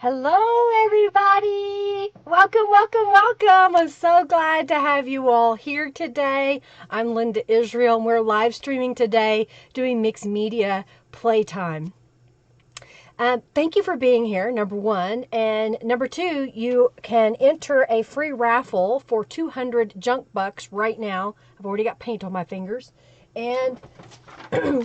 Hello, everybody. Welcome, welcome, welcome. I'm so glad to have you all here today. I'm Linda Israel, and we're live streaming today doing mixed media playtime. Thank you for being here, number one. And number two, you can enter a free raffle for 200 junk bucks right now. I've already got paint on my fingers. And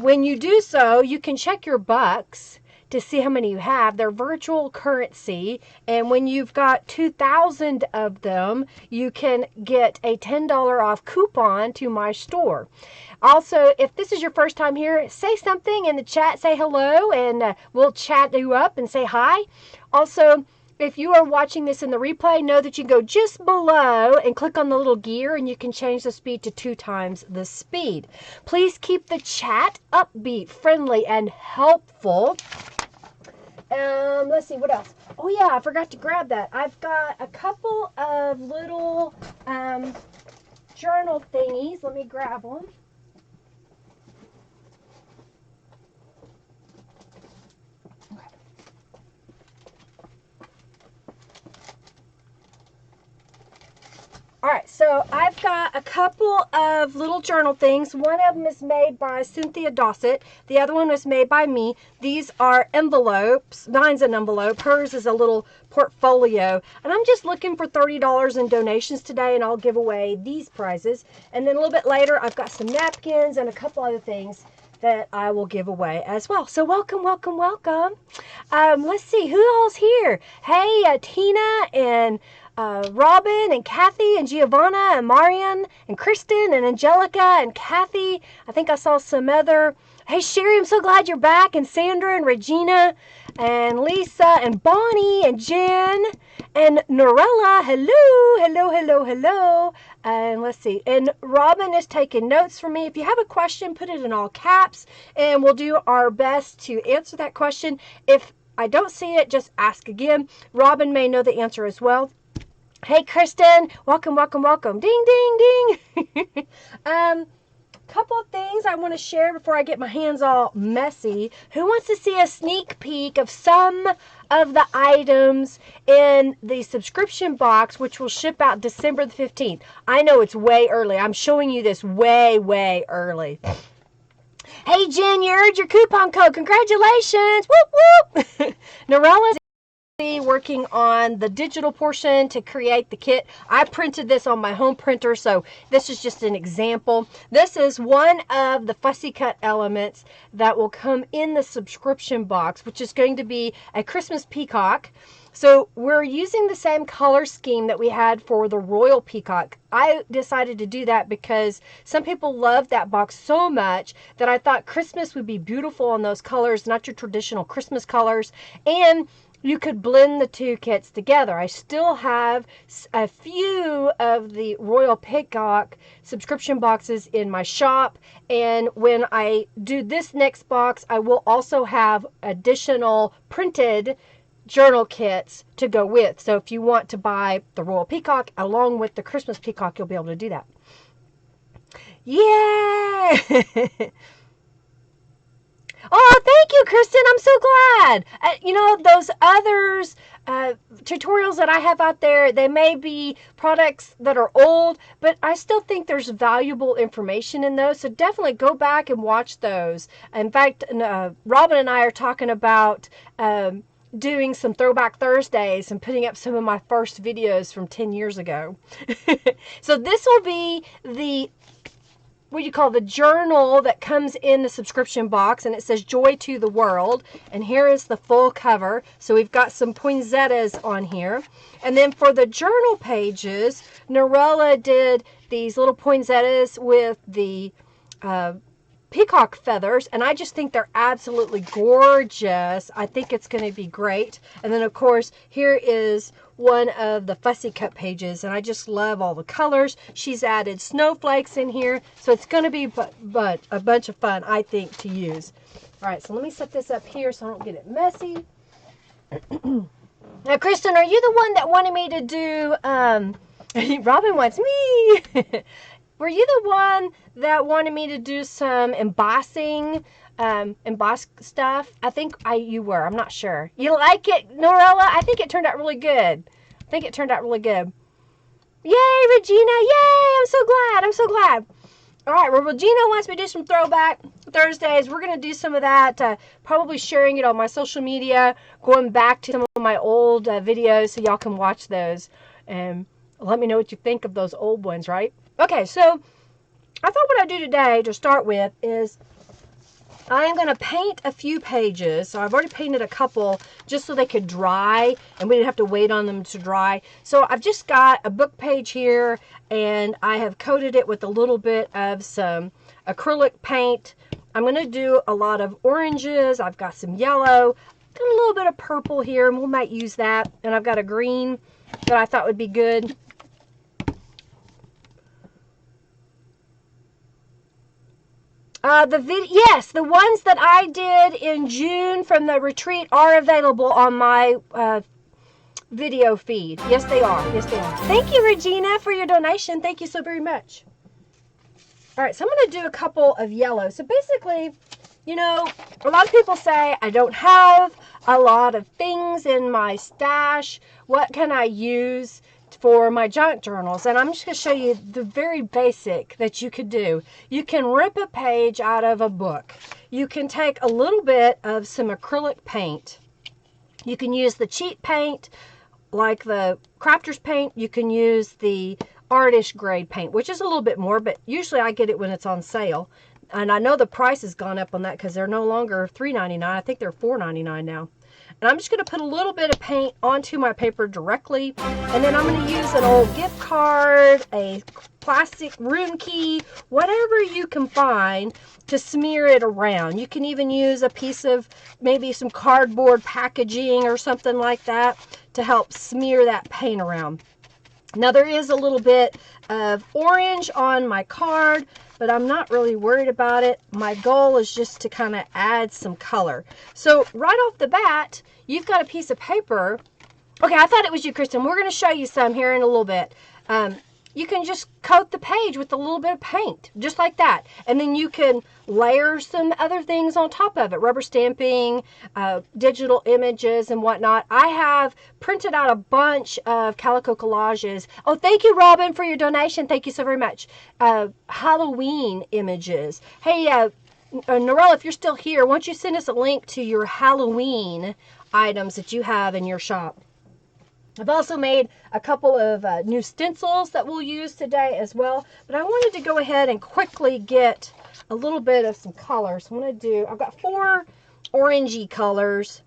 when you do so, you can check your bucks to see how many you have. They're virtual currency, and when you've got 2,000 of them, you can get a $10 off coupon to my store. Also, if this is your first time here, say something in the chat, say hello, and we'll chat you up and say hi. Also, if you are watching this in the replay, know that you can go just below and click on the little gear and you can change the speed to 2 times the speed. Please keep the chat upbeat, friendly, and helpful. Let's see, what else? Oh yeah, I forgot to grab that. I've got a couple of little journal thingies. Let me grab them. All right, so I've got a couple of little journal things. One of them is made by Cynthia Dossett. The other one was made by me. These are envelopes. Mine's an envelope. Hers is a little portfolio. And I'm just looking for $30 in donations today, and I'll give away these prizes. And then a little bit later, I've got some napkins and a couple other things that I will give away as well. So welcome, welcome, welcome. Let's see, who all's here? Hey, Tina and Robin and Kathy and Giovanna and Marian and Kristen and Angelica and Kathy. I think I saw some other. Hey, Sherry, I'm so glad you're back. And Sandra and Regina and Lisa and Bonnie and Jen and Norella. Hello, hello, hello, hello. And let's see. And Robin is taking notes for me. If you have a question, put it in all caps, and we'll do our best to answer that question. If I don't see it, just ask again. Robin may know the answer as well. Hey, Kristen. Welcome, welcome, welcome. Ding, ding, ding. Couple of things I want to share before I get my hands all messy. Who wants to see a sneak peek of some of the items in the subscription box, which will ship out December the 15th? I know it's way early. I'm showing you this way, way early. Hey, Jen, you earned your coupon code. Congratulations. Whoop, whoop. Norella's working on the digital portion to create the kit. I printed this on my home printer, so this is just an example. This is one of the fussy cut elements that will come in the subscription box, which is going to be a Christmas peacock. So we're using the same color scheme that we had for the royal peacock. I decided to do that because some people love that box so much that I thought Christmas would be beautiful on those colors, not your traditional Christmas colors. And you could blend the two kits together. I still have a few of the Royal Peacock subscription boxes in my shop, and when I do this next box, I will also have additional printed journal kits to go with. So if you want to buy the Royal Peacock along with the Christmas Peacock, you'll be able to do that. Yeah! Oh, thank you, Kristen. I'm so glad. You know, those others, tutorials that I have out there, they may be products that are old, but I still think there's valuable information in those. So definitely go back and watch those. In fact, Robin and I are talking about doing some Throwback Thursdays and putting up some of my first videos from 10 years ago. So this will be the what you call the journal that comes in the subscription box, and it says Joy to the World, and here is the full cover. So we've got some poinsettias on here, and then for the journal pages, Norella did these little poinsettias with the peacock feathers, and I just think they're absolutely gorgeous. I think it's going to be great. And then of course here is one of the fussy cut pages, and I just love all the colors. She's added snowflakes in here, so it's going to be but a bunch of fun, I think, to use. All right, so let me set this up here so I don't get it messy. Now, Kristen, are you the one that wanted me to do Robin wants me. Were you the one that wanted me to do some embossing embossed stuff. I think you were. I'm not sure. You like it, Norella? I think it turned out really good. I think it turned out really good. Yay, Regina! Yay! I'm so glad. I'm so glad. All right, well, Regina wants me to do some throwback Thursdays. We're going to do some of that, probably sharing it on my social media, going back to some of my old videos so y'all can watch those. And let me know what you think of those old ones, right? Okay, so I thought what I'd do today to start with is I am going to paint a few pages. So I've already painted a couple just so they could dry and we didn't have to wait on them to dry. So I've just got a book page here and I have coated it with a little bit of some acrylic paint. I'm going to do a lot of oranges. I've got some yellow, got a little bit of purple here and we might use that. And I've got a green that I thought would be good. Yes, the ones that I did in June from the retreat are available on my video feed. Yes, they are. Yes, they are. Thank you, Regina, for your donation. Thank you so very much. All right, so I'm going to do a couple of yellow. So basically, you know, a lot of people say I don't have a lot of things in my stash. What can I use for my junk journals? And I'm just going to show you the very basic that you could do. You can rip a page out of a book. You can take a little bit of some acrylic paint. You can use the cheap paint like the crafter's paint. You can use the artist grade paint, which is a little bit more, but usually I get it when it's on sale. And I know the price has gone up on that because they're no longer $3.99. I think they're $4.99 now. And I'm just going to put a little bit of paint onto my paper directly. And then I'm going to use an old gift card, a plastic room key, whatever you can find to smear it around. You can even use a piece of maybe some cardboard packaging or something like that to help smear that paint around. Now there is a little bit of orange on my card, but I'm not really worried about it. My goal is just to kind of add some color. So right off the bat, you've got a piece of paper. Okay, I thought it was you, Kristen. We're going to show you some here in a little bit. You can just coat the page with a little bit of paint, just like that. And then you can layer some other things on top of it, rubber stamping, digital images and whatnot. I have printed out a bunch of calico collages. Oh, thank you, Robin, for your donation. Thank you so very much. Halloween images. Hey, Norella, if you're still here, why don't you send us a link to your Halloween items that you have in your shop? I've also made a couple of new stencils that we'll use today as well. But I wanted to go ahead and quickly get a little bit of some color. So I'm going to do, I've got 4 orangey colors.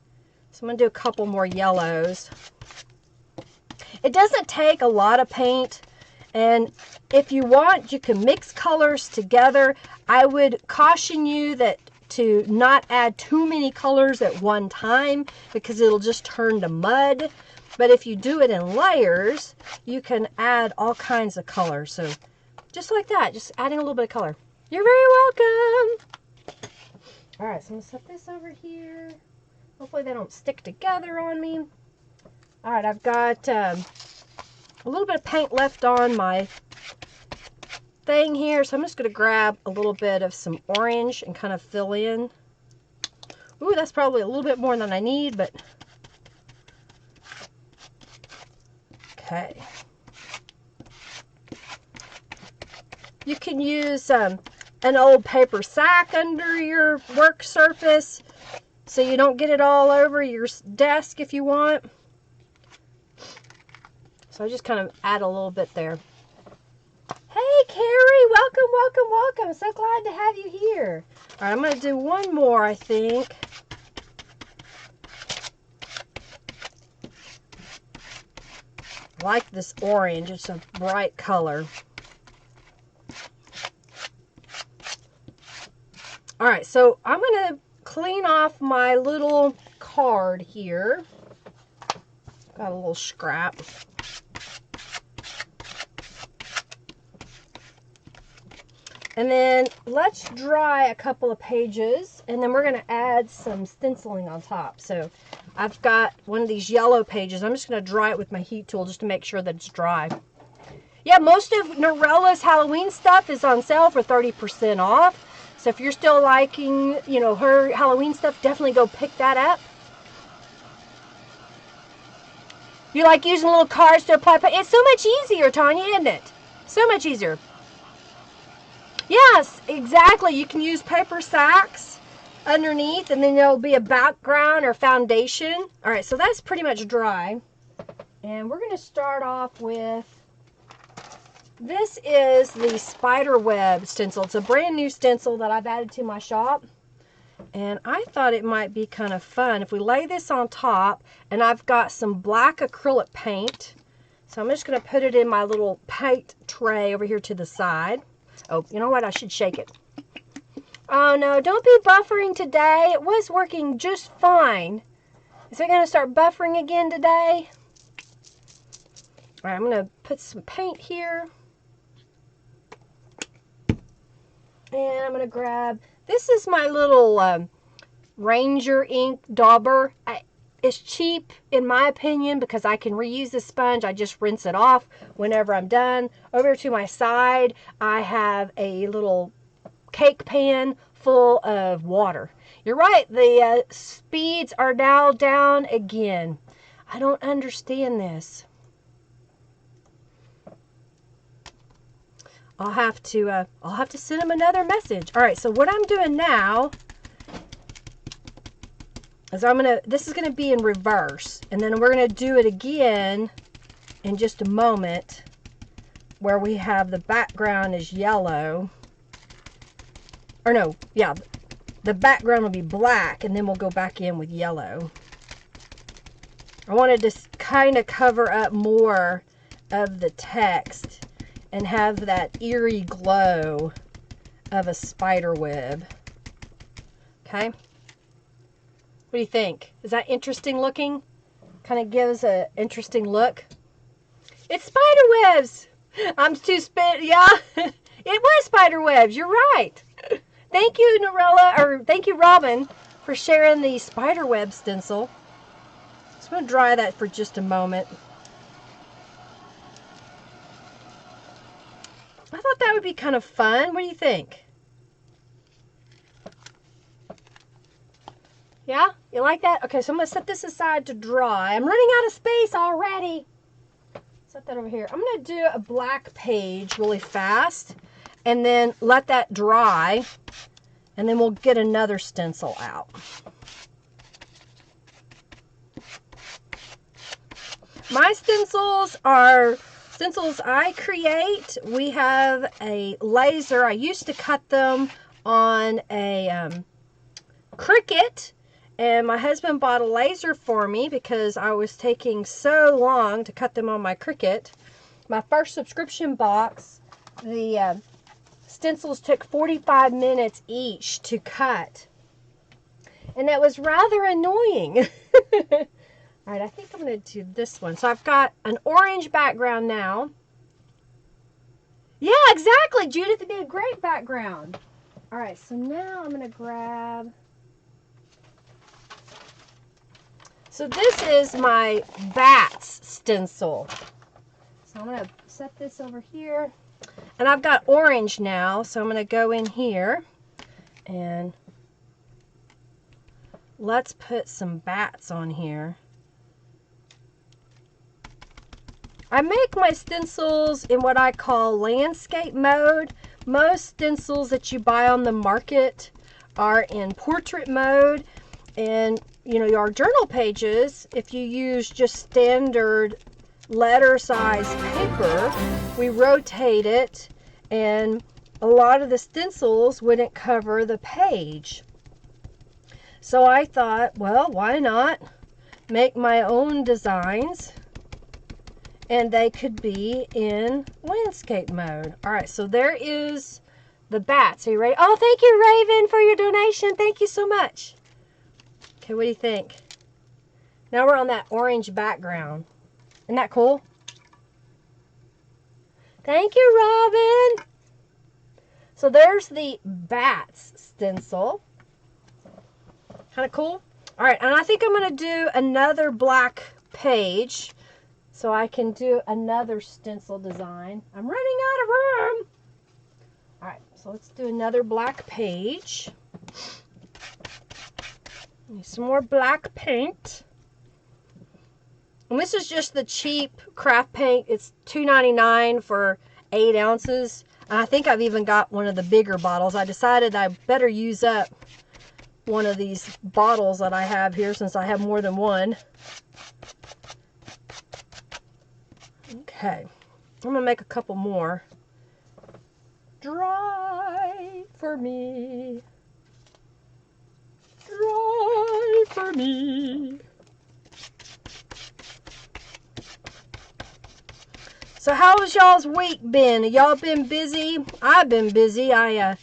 So I'm going to do a couple more yellows. It doesn't take a lot of paint. And if you want, you can mix colors together. I would caution you that to not add too many colors at one time because it'll just turn to mud. But if you do it in layers, you can add all kinds of colors. So just like that, just adding a little bit of color. You're very welcome. All right, so I'm gonna set this over here. Hopefully they don't stick together on me. All right, I've got a little bit of paint left on my thing here. So I'm just gonna grab a little bit of some orange and kind of fill in. Ooh, that's probably a little bit more than I need, but okay. You can use an old paper sack under your work surface so you don't get it all over your desk if you want. So I just kind of add a little bit there. Hey, Carrie, welcome, welcome, welcome. So glad to have you here. All right, I'm going to do one more, I think. I like this orange. It's a bright color. All right, so I'm going to clean off my little card here. Got a little scrap. And then let's dry a couple of pages, and then we're going to add some stenciling on top. So I've got one of these yellow pages. I'm just going to dry it with my heat tool just to make sure that it's dry. Yeah, most of Norella's Halloween stuff is on sale for 30% off. So if you're still liking, you know, her Halloween stuff, definitely go pick that up. You like using little cards to apply paint? It's so much easier, Tanya, isn't it? So much easier. Yes, exactly. You can use paper sacks underneath, and then there'll be a background or foundation. All right, so that's pretty much dry. And we're going to start off with, this is the spider web stencil. It's a brand new stencil that I've added to my shop. And I thought it might be kind of fun if we lay this on top, and I've got some black acrylic paint. So I'm just going to put it in my little paint tray over here to the side. Oh, you know what? I should shake it. Oh no, don't be buffering today. It was working just fine. Is it going to start buffering again today? All right, I'm going to put some paint here. And I'm going to grab, this is my little Ranger ink dauber. It's cheap in my opinion because I can reuse the sponge. I just rinse it off whenever I'm done. Over to my side, I have a little cake pan full of water. You're right, the speeds are now down again. I don't understand this. I'll have to send him another message. All right, so what I'm doing now is this is gonna be in reverse, and then we're gonna do it again in just a moment, where we have the background is yellow. Or no, yeah, the background will be black, and then we'll go back in with yellow. I wanted to kind of cover up more of the text and have that eerie glow of a spider web. Okay? What do you think? Is that interesting looking? Kind of gives an interesting look. It's spider webs! I'm too yeah, it was spider webs, you're right. Thank you, Norella, or thank you, Robin, for sharing the spider web stencil. Just going to dry that for just a moment. I thought that would be kind of fun. What do you think? Yeah? You like that? Okay, so I'm going to set this aside to dry. I'm running out of space already. Set that over here. I'm going to do a black page really fast and then let that dry, and then we'll get another stencil out. My stencils are stencils I create. We have a laser. I used to cut them on a Cricut, and my husband bought a laser for me because I was taking so long to cut them on my Cricut. My first subscription box, the stencils took 45 minutes each to cut, and that was rather annoying. All right, I think I'm going to do this one. So I've got an orange background now. Yeah, exactly, Judith. It'd be a great background. All right, so now I'm going to grab... So this is my bats stencil. So I'm going to set this over here. And I've got orange now, so I'm going to go in here and let's put some bats on here. I make my stencils in what I call landscape mode. Most stencils that you buy on the market are in portrait mode. And, you know, your journal pages, if you use just standard letter size paper, we rotate it, and a lot of the stencils wouldn't cover the page. So I thought, well, why not make my own designs, and they could be in landscape mode. All right, so there is the bats. Are you ready? Oh, thank you, Raven, for your donation. Thank you so much. Okay, what do you think? Now we're on that orange background. Isn't that cool? Thank you, Robin. So there's the bats stencil. Kind of cool. All right, and I think I'm going to do another black page so I can do another stencil design. I'm running out of room. All right, so So let's do another black page. Need some more black paint. And this is just the cheap craft paint. It's $2.99 for 8 ounces. And I think I've even got one of the bigger bottles. I decided I better use up one of these bottles that I have here since I have more than one. Okay. I'm going to make a couple more. Dry for me. Dry for me. So how's y'all's week been? Y'all been busy? I've been busy. I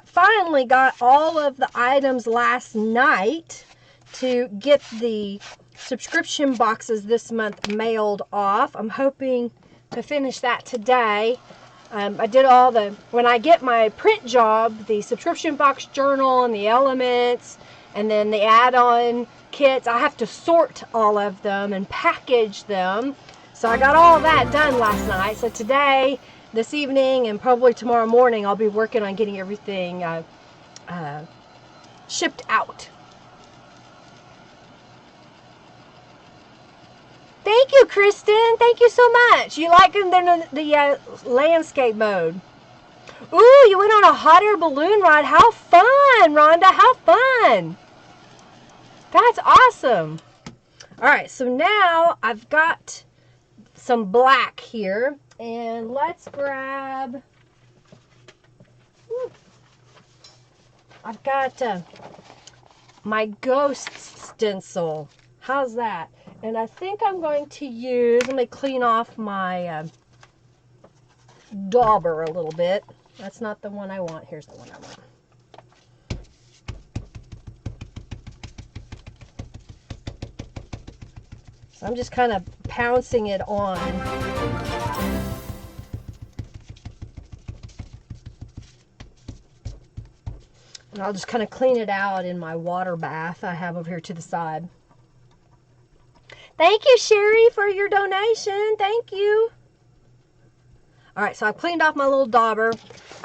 finally got all of the items last night to get the subscription boxes this month mailed off. I'm hoping to finish that today. I did all when I get my print job, the subscription box journal and the elements and then the add-on kits, I have to sort all of them and package them. So I got all that done last night. So today, this evening, and probably tomorrow morning, I'll be working on getting everything shipped out. Thank you, Kristen. Thank you so much. You like the landscape mode. Ooh, you went on a hot air balloon ride. How fun, Rhonda. How fun. That's awesome. All right, so now I've got some black here, and let's grab, I've got my ghost stencil. How's that? And I think I'm going to use, let me clean off my dauber a little bit. That's not the one I want. Here's the one I want. So I'm just kind of pouncing it on. And I'll just kind of clean it out in my water bath I have over here to the side. Thank you, Sherry, for your donation. Thank you. All right, so I've cleaned off my little dauber.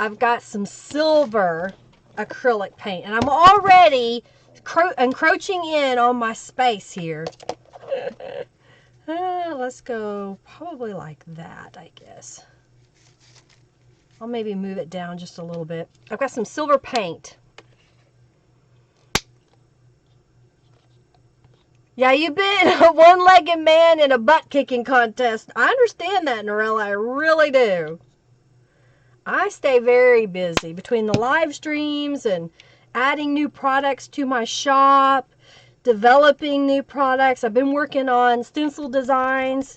I've got some silver acrylic paint, and I'm already encroaching in on my space here. Let's go probably like that, I guess. I'll maybe move it down just a little bit. I've got some silver paint. Yeah, you've been a one-legged man in a butt-kicking contest. I understand that, Norella. I really do. I stay very busy between the live streams and adding new products to my shop, developing new products. I've been working on stencil designs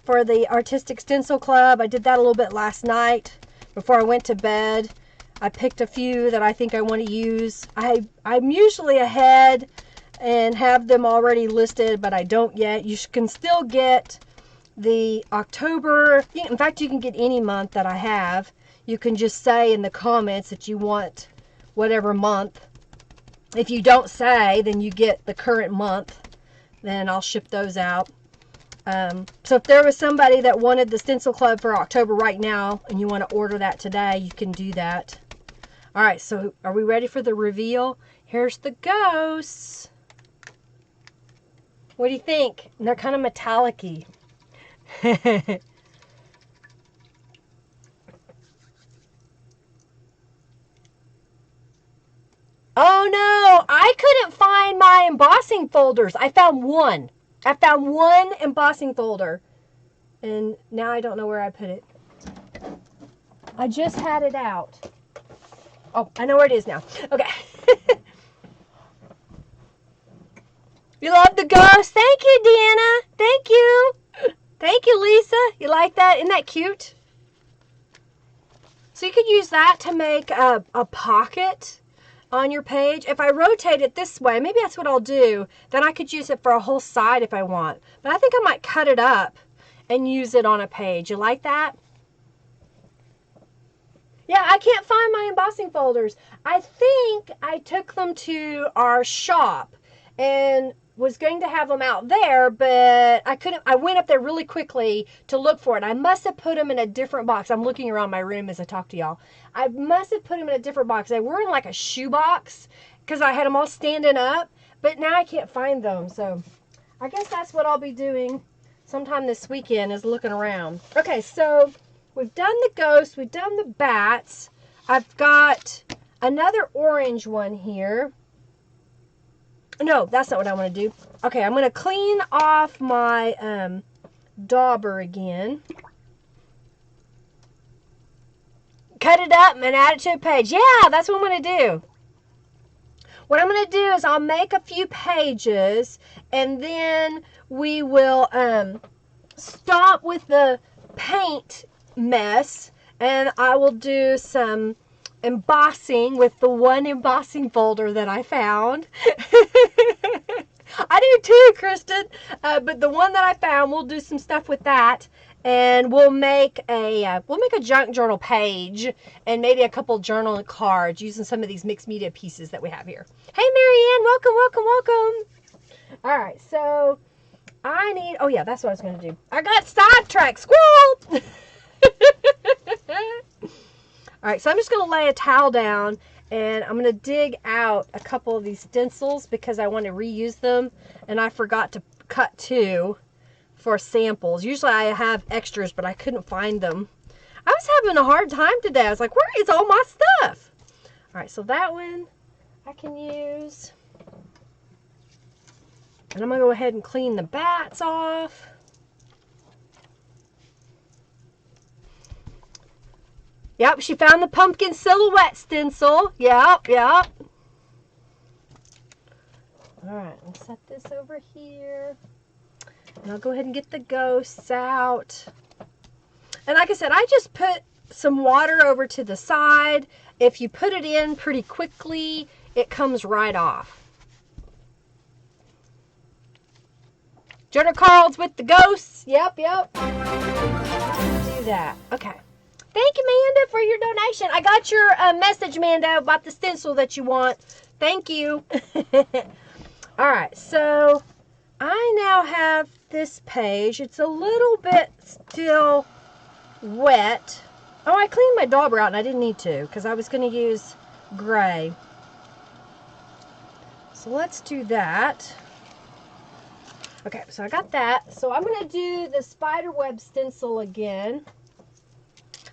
for the Artistic Stencil Club. I did that a little bit last night before I went to bed. I picked a few that I think I want to use. I'm usually ahead and have them already listed, but I don't yet. You can still get the October, in fact, you can get any month that I have. You can just say in the comments that you want whatever month. If you don't say, then you get the current month. Then I'll ship those out. So if there was somebody that wanted the Stencil Club for October right now, and you want to order that today, you can do that. All right, so are we ready for the reveal? Here's the ghosts. What do you think? And they're kind of metallic-y. Oh no, I couldn't find my embossing folders. I found one. I found one embossing folder. And now I don't know where I put it. I just had it out. Oh, I know where it is now. Okay. You love the ghost? Thank you, Deanna. Thank you. Thank you, Lisa. You like that? Isn't that cute? So you could use that to make a pocket on your page. If I rotate it this way, maybe that's what I'll do. Then I could use it for a whole side if I want. But I think I might cut it up and use it on a page. You like that? Yeah, I can't find my embossing folders. I think I took them to our shop. And was going to have them out there, but I couldn't. I went up there really quickly to look for it. I must have put them in a different box. I'm looking around my room as I talk to y'all. I must have put them in a different box. They were in like a shoe box because I had them all standing up, but now I can't find them. So I guess that's what I'll be doing sometime this weekend, is looking around. Okay, so we've done the ghosts. We've done the bats. I've got another orange one here. No, that's not what I want to do. Okay, I'm going to clean off my dauber again. Cut it up and add it to a page. Yeah, that's what I'm going to do. What I'm going to do is I'll make a few pages, and then we will stop with the paint mess, and I will do some embossing with the one embossing folder that I found. I do too, Kristen. But the one that I found, we'll do some stuff with that, and we'll make a junk journal page and maybe a couple journal cards using some of these mixed media pieces that we have here. Hey, Marianne, welcome, welcome, welcome. All right, so I need. Oh yeah, that's what I was going to do. I got sidetracked. Squirrel. All right, so I'm just going to lay a towel down, and I'm going to dig out a couple of these stencils because I want to reuse them, and I forgot to cut 2 for samples. Usually I have extras, but I couldn't find them. I was having a hard time today. I was like, where is all my stuff? All right, so that one I can use. And I'm going to go ahead and clean the bats off. Yep, she found the pumpkin silhouette stencil. Yep, yep. All right, I'll set this over here. And I'll go ahead and get the ghosts out. And like I said, I just put some water over to the side. If you put it in pretty quickly, it comes right off. Journal cards with the ghosts. Yep, yep. Do that. Okay. Thank you, Amanda, for your donation. I got your message, Amanda, about the stencil that you want. Thank you. All right, so I now have this page. It's a little bit still wet. Oh, I cleaned my dauber out, and I didn't need to because I was going to use gray. So let's do that. Okay, so I got that. So I'm going to do the spiderweb stencil again.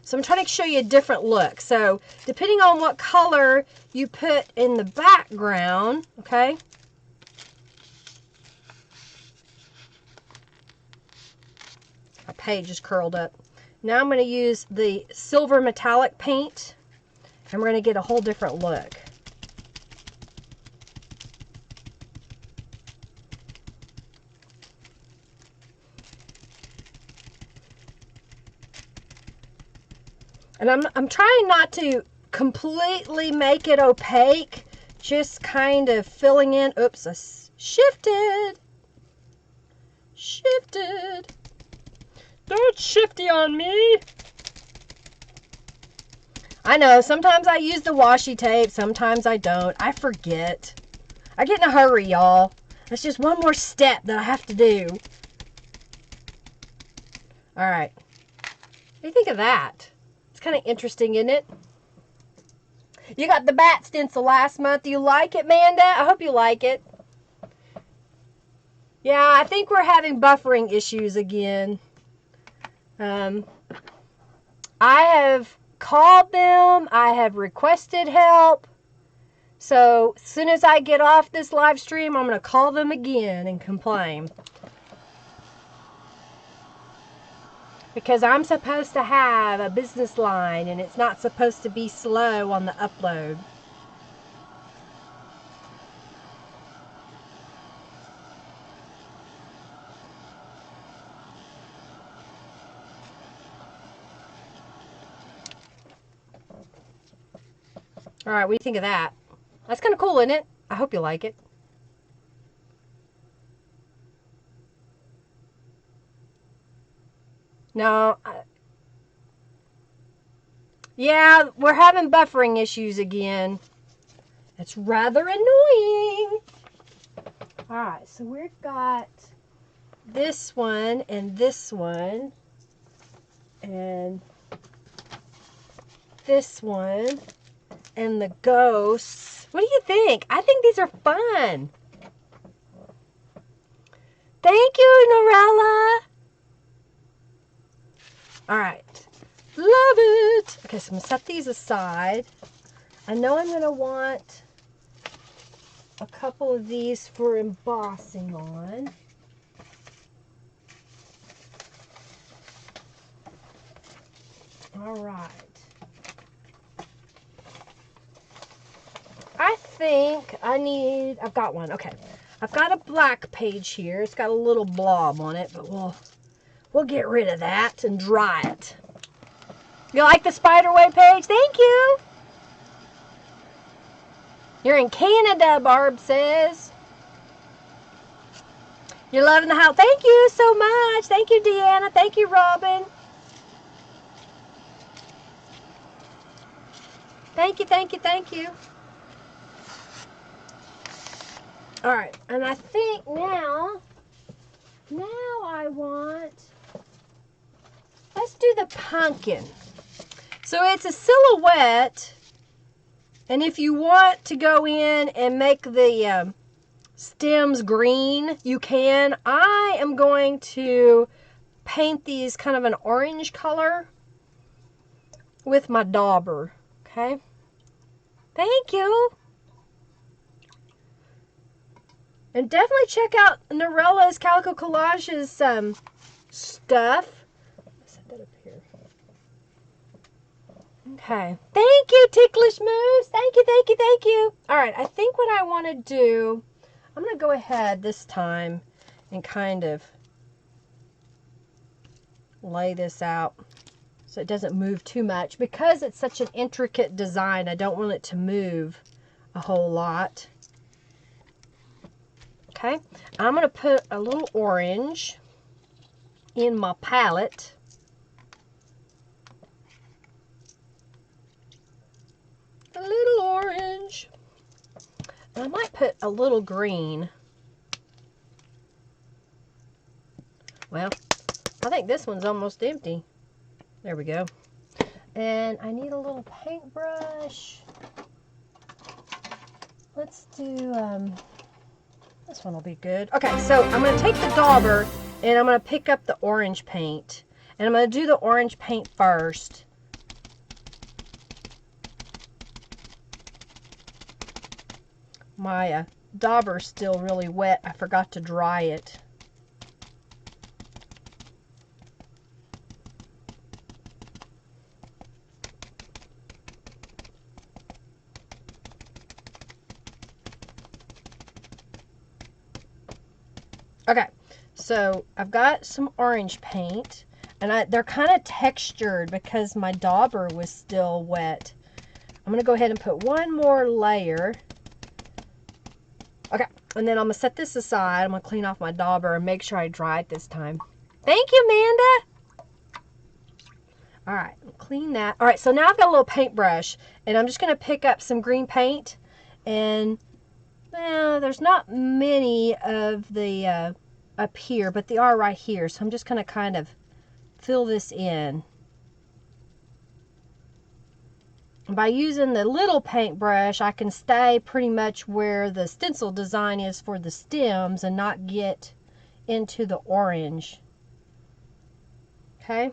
So I'm trying to show you a different look. So depending on what color you put in the background, okay? My page is curled up. Now I'm going to use the silver metallic paint, and we're going to get a whole different look. And I'm trying not to completely make it opaque, just kind of filling in. Oops, I shifted. Shifted. Don't shifty on me. I know, sometimes I use the washi tape, sometimes I don't. I forget. I get in a hurry, y'all. That's just one more step that I have to do. All right. What do you think of that? Kind of interesting, isn't it? You got the bat stencil last month. You like it, Manda? I hope you like it. Yeah, I think we're having buffering issues again. I have called them. I have requested help. So as soon as I get off this live stream, I'm going to call them again and complain. Because I'm supposed to have a business line, and it's not supposed to be slow on the upload. All right, what do you think of that? That's kind of cool, isn't it? I hope you like it. No. Yeah, we're having buffering issues again. It's rather annoying. Alright, so we've got this one and this one and this one and the ghosts. What do you think? I think these are fun. Thank you, Norella. Alright, love it. Okay, so I'm going to set these aside. I know I'm going to want a couple of these for embossing on. All right. I think I've got one. Okay. I've got a black page here. It's got a little blob on it, but we'll get rid of that and dry it. You like the spiderweb page? Thank you. You're in Canada, Barb says. You're loving the house. Thank you so much. Thank you, Deanna. Thank you, Robin. Thank you, thank you, thank you. All right, and I think now I want, let's do the pumpkin. So it's a silhouette, and if you want to go in and make the stems green, you can. I am going to paint these kind of an orange color with my dauber, okay? Thank you. And definitely check out Norella's Calico Collage's stuff. Set that up here. Okay. Thank you, Ticklish Moose. Thank you, thank you, thank you. All right, I think what I want to do, I'm going to go ahead this time and kind of lay this out so it doesn't move too much. Because it's such an intricate design, I don't want it to move a whole lot. Okay, I'm going to put a little orange in my palette. A little orange. And I might put a little green. Well, I think this one's almost empty. There we go. And I need a little paintbrush. Let's do... this one will be good. Okay, so I'm going to take the dauber and I'm going to pick up the orange paint. And I'm going to do the orange paint first. My dauber's still really wet. I forgot to dry it. Okay, so I've got some orange paint, and they're kind of textured because my dauber was still wet. I'm going to go ahead and put one more layer. Okay, and then I'm going to set this aside. I'm going to clean off my dauber and make sure I dry it this time. Thank you, Amanda. All right, clean that. All right, so now I've got a little paintbrush, and I'm just going to pick up some green paint, and there's not many of the up here, but they are right here. So I'm just going to kind of fill this in. And by using the little paintbrush, I can stay pretty much where the stencil design is for the stems and not get into the orange. Okay.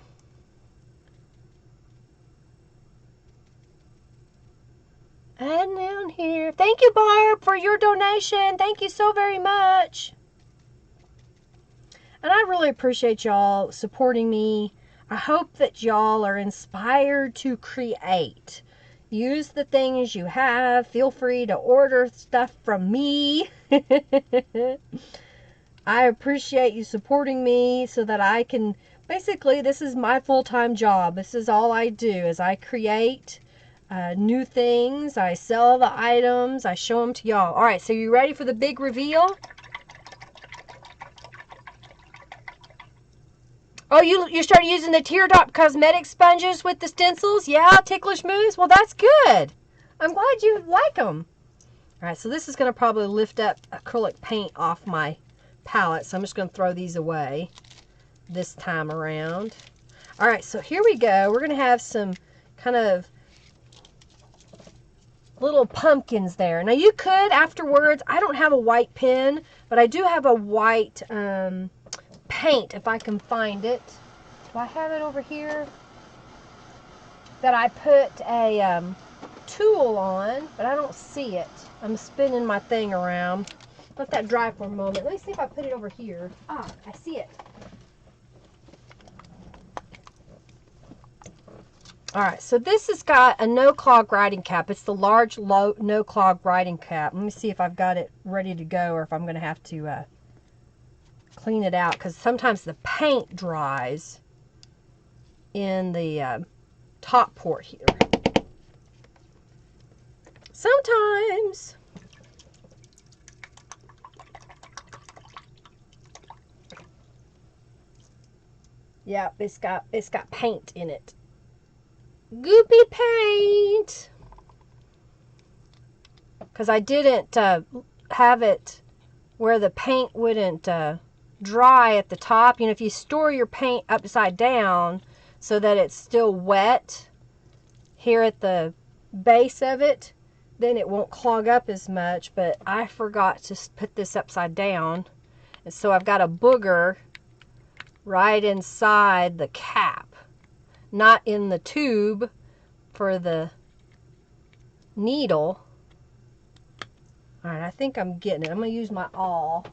And down here. Thank you, Barb, for your donation. Thank you so very much. And I really appreciate y'all supporting me. I hope that y'all are inspired to create. Use the things you have. Feel free to order stuff from me. I appreciate you supporting me so that I can, basically, this is my full-time job. This is all I do, is I create new things. I sell the items. I show them to y'all. All right, so you ready for the big reveal? Oh, you started using the Teardrop Cosmetic sponges with the stencils? Yeah, Ticklish Moose? Well, that's good. I'm glad you like them. Alright, so this is going to probably lift up acrylic paint off my palette. So I'm just going to throw these away this time around. Alright, so here we go. We're going to have some kind of little pumpkins there. Now you could afterwards, I don't have a white pen, but I do have a white paint if I can find it. Do I have it over here? That I put a tool on, but I don't see it. I'm spinning my thing around. Let that dry for a moment. Let me see if I put it over here. Ah, I see it. Alright, so this has got a no-clog writing cap. It's the large no-clog writing cap. Let me see if I've got it ready to go or if I'm going to have to clean it out, because sometimes the paint dries in the top port here. Sometimes. Yep, it's got paint in it. Goopy paint. Because I didn't have it where the paint wouldn't dry at the top. You know, if you store your paint upside down so that it's still wet here at the base of it, then it won't clog up as much. But I forgot to put this upside down, and so I've got a booger right inside the cap, not in the tube for the needle. Alright, I think I'm getting it. I'm going to use my awl.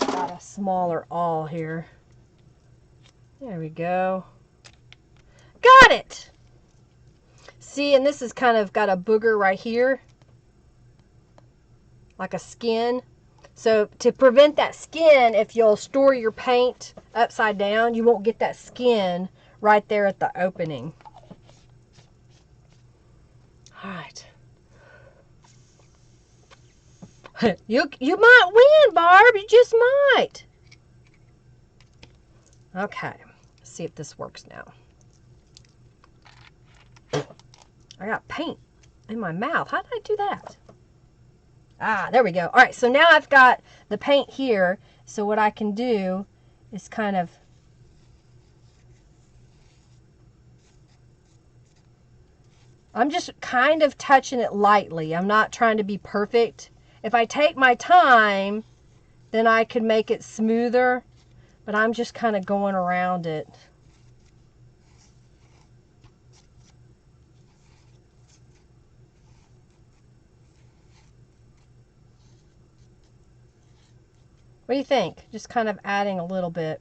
Got a smaller awl here. There we go. Got it! See, and this is kind of got a booger right here, like a skin. So to prevent that skin, if you'll store your paint upside down, you won't get that skin right there at the opening. All right. You might win, Barb. You just might. Okay. Let's see if this works now. I got paint in my mouth. How did I do that? Ah, there we go. All right, so now I've got the paint here. So what I can do is kind of I'm just kind of touching it lightly. I'm not trying to be perfect. If I take my time, then I could make it smoother, but I'm just kind of going around it. What do you think? Just kind of adding a little bit.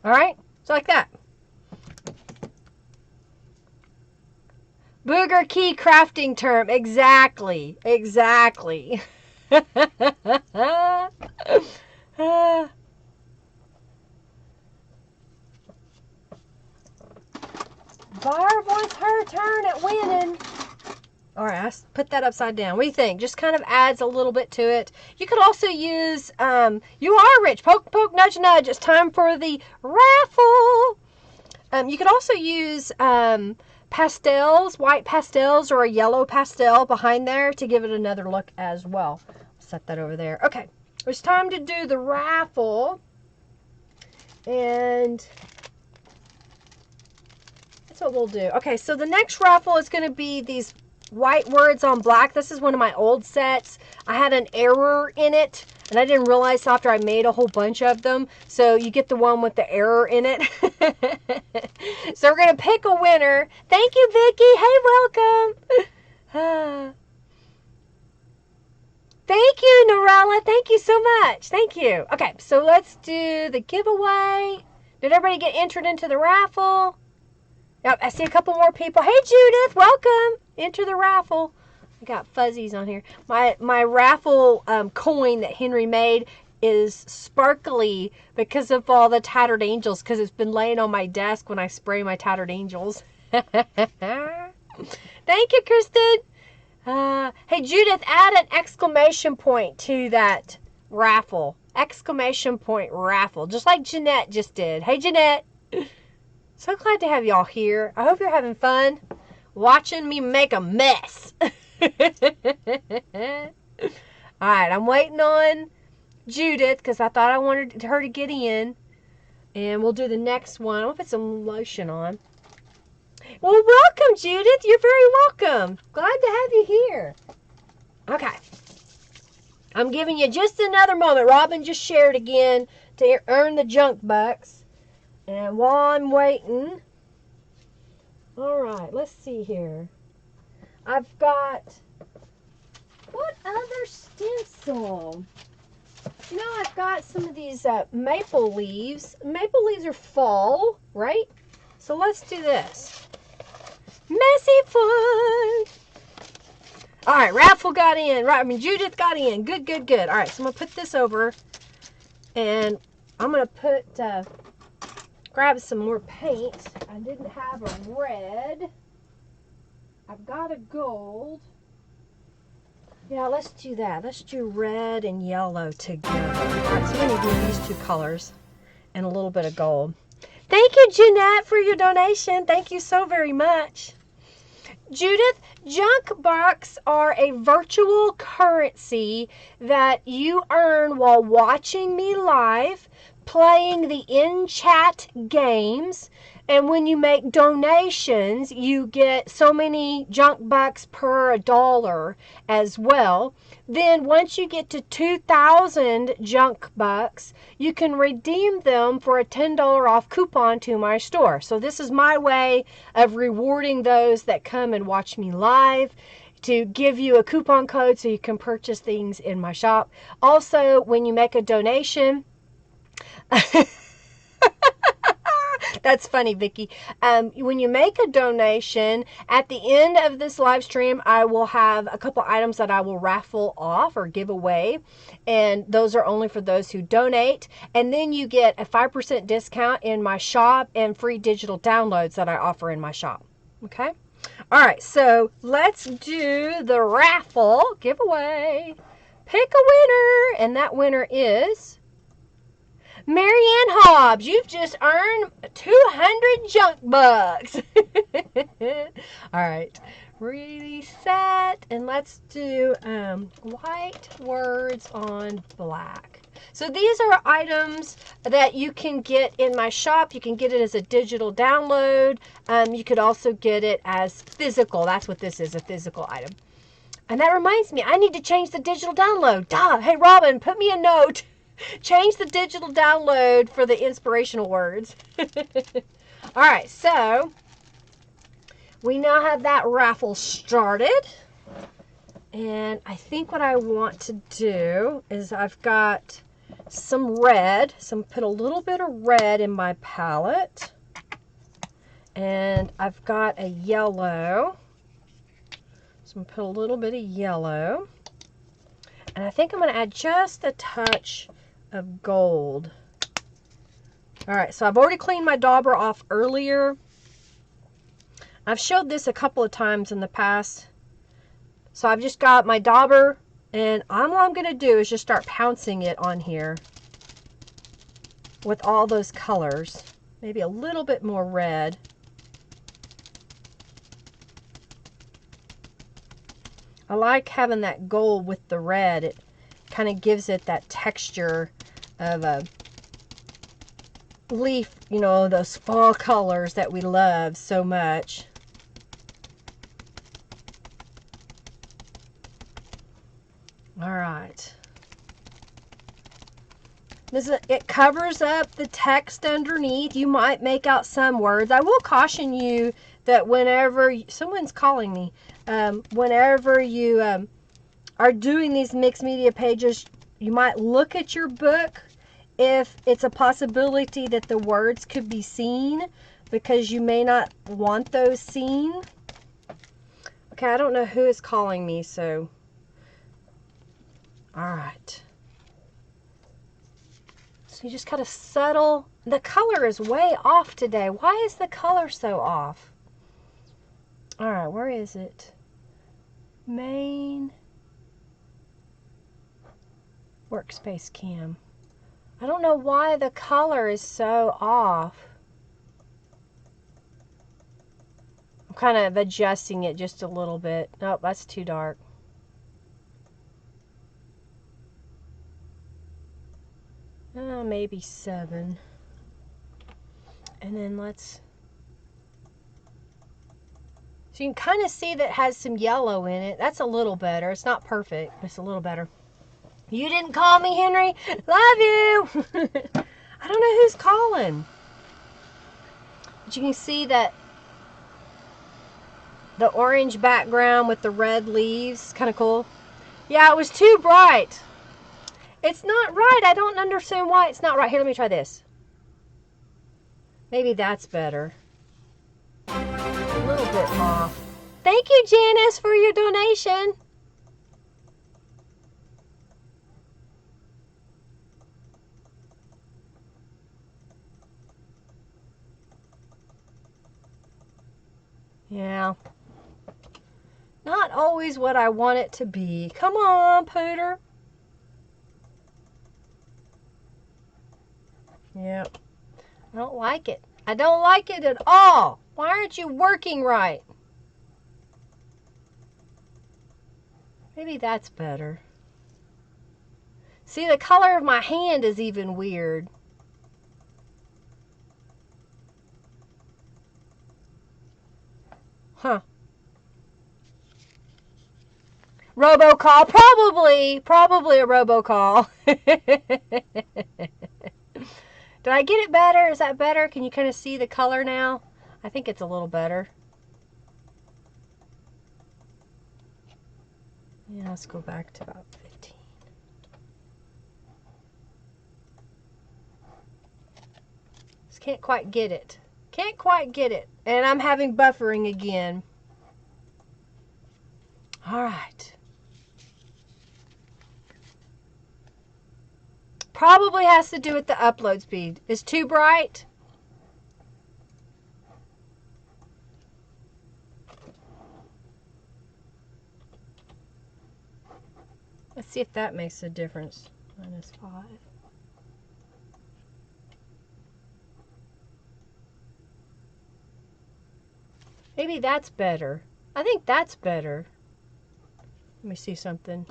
All right, so like that. Booger key crafting term. Exactly. Exactly. Barb wants her turn at winning. All right, I put that upside down. What do you think? Just kind of adds a little bit to it. You could also use, you are rich. Poke, poke, nudge, nudge. It's time for the raffle. You could also use pastels, white pastels or a yellow pastel behind there to give it another look as well. Set that over there. Okay, it's time to do the raffle. And that's what we'll do. Okay, so the next raffle is going to be these white words on black. This is one of my old sets. I had an error in it, and I didn't realize after I made a whole bunch of them. So you get the one with the error in it. So we're going to pick a winner. Thank you, Vicki. Hey, welcome. Thank you, Norella. Thank you so much. Thank you. Okay, so let's do the giveaway. Did everybody get entered into the raffle? Yep, I see a couple more people. Hey, Judith, welcome. Enter the raffle. I got fuzzies on here. My raffle coin that Henry made is sparkly because of all the Tattered Angels, because it's been laying on my desk when I spray my Tattered Angels. Thank you, Kristen. Hey, Judith, add an exclamation point to that raffle. Exclamation point raffle. Just like Jeanette just did. Hey, Jeanette. So glad to have y'all here. I hope you're having fun watching me make a mess. Alright, I'm waiting on Judith because I thought I wanted her to get in. And we'll do the next one. I'm going to put some lotion on. Well, welcome, Judith. You're very welcome. Glad to have you here. Okay. I'm giving you just another moment. Robin just shared again to earn the junk bucks. And while I'm waiting, all right, let's see here. I've got, what other stencil? You know, I've got some of these maple leaves. Maple leaves are fall, right? So let's do this. Messy fun. All right, Raffle got in. Right, Judith got in. Good, good, good. All right, so I'm going to put this over. And I'm going to put, grab some more paint. I didn't have a red. I've got a gold. Yeah, let's do that. Let's do red and yellow together. All right, so I'm going to do these two colors and a little bit of gold. Thank you, Jeanette, for your donation. Thank you so very much. Judith, junk bucks are a virtual currency that you earn while watching me live, playing the in-chat games, and when you make donations, you get so many junk bucks per $1 as well. Then once you get to 2,000 junk bucks, you can redeem them for a $10 off coupon to my store. So this is my way of rewarding those that come and watch me live, to give you a coupon code so you can purchase things in my shop. Also, when you make a donation, that's funny, Vicki. When you make a donation, at the end of this live stream, I will have a couple items that I will raffle off or give away. And those are only for those who donate. And then you get a 5% discount in my shop and free digital downloads that I offer in my shop. Okay? All right, so let's do the raffle giveaway. Pick a winner. And that winner is Marianne Hobbs. You've just earned 200 junk bucks. All right, reset, and let's do white words on black. So these are items that you can get in my shop. You can get it as a digital download. You could also get it as physical. That's what this is, a physical item. And that reminds me, I need to change the digital download. Duh. Hey, Robin, put me a note. Change the digital download for the inspirational words. All right, so we now have that raffle started. And I think what I want to do is I've got some red. So I'm put a little bit of red in my palette. And I've got a yellow. So I'm going to put a little bit of yellow. And I think I'm going to add just a touch of gold. All right, so I've already cleaned my dauber off earlier. I've showed this a couple of times in the past. So I've just got my dauber, and all I'm going to do is just start pouncing it on here with all those colors. Maybe a little bit more red. I like having that gold with the red. It kind of gives it that texture of a leaf, you know, those fall colors that we love so much. All right. It covers up the text underneath. You might make out some words. I will caution you that whenever someone's calling me, whenever you are doing these mixed media pages, you might look at your book if it's a possibility that the words could be seen, because you may not want those seen. Okay, I don't know who is calling me, so all right. So you just kind of settle. The color is way off today. Why is the color so off? All right, where is it? Main workspace cam. I don't know why the color is so off. I'm kind of adjusting it just a little bit. Nope, that's too dark. Maybe 7. And then let's... So you can kind of see that it has some yellow in it. That's a little better. It's not perfect, but it's a little better. You didn't call me, Henry. Love you. I don't know who's calling. But you can see that the orange background with the red leaves. Kind of cool. Yeah, it was too bright. It's not right. I don't understand why it's not right. Here, let me try this. Maybe that's better. A little bit off. Thank you, Janice, for your donation. Yeah. Not always what I want it to be. Come on, Pooter. Yep. I don't like it. I don't like it at all. Why aren't you working right? Maybe that's better. See, the color of my hand is even weird. Huh. Robocall, probably a robocall. Did I get it better? Is that better? Can you kind of see the color now? I think it's a little better. Yeah, let's go back to about 15. Just can't quite get it. Can't quite get it. And I'm having buffering again. All right. Probably has to do with the upload speed. It's too bright. Let's see if that makes a difference. -5. Maybe that's better. I think that's better. Let me see something.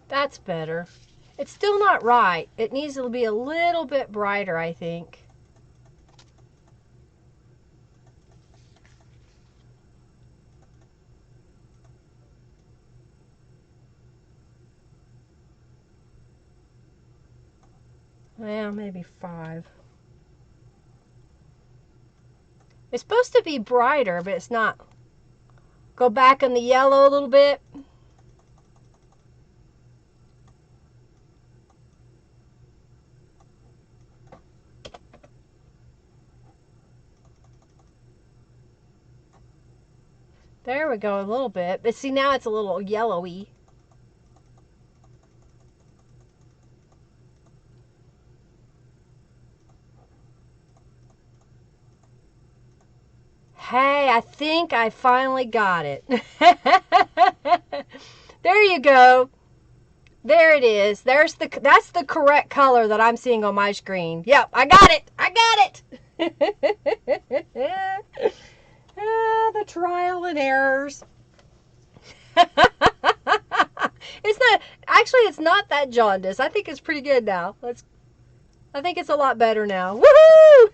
That's better. It's still not right. It needs to be a little bit brighter, I think. Well, maybe 5. It's supposed to be brighter, but it's not. Go back on the yellow a little bit. There we go, a little bit. But see, now it's a little yellowy. Hey, I think I finally got it. There you go. There it is. That's the correct color that I'm seeing on my screen. Yep, I got it. I got it. The trial and errors. It's not that jaundiced. I think it's pretty good now. I think it's a lot better now. Woohoo!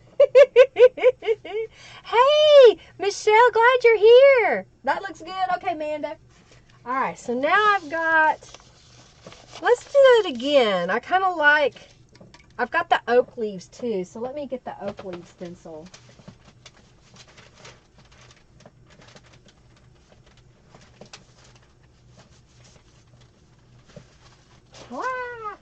Hey, Michelle, glad you're here. That looks good. Okay, Amanda. All right, so now I've got, let's do it again. I kind of like, I've got the oak leaves too, so let me get the oak leaf stencil. Wow.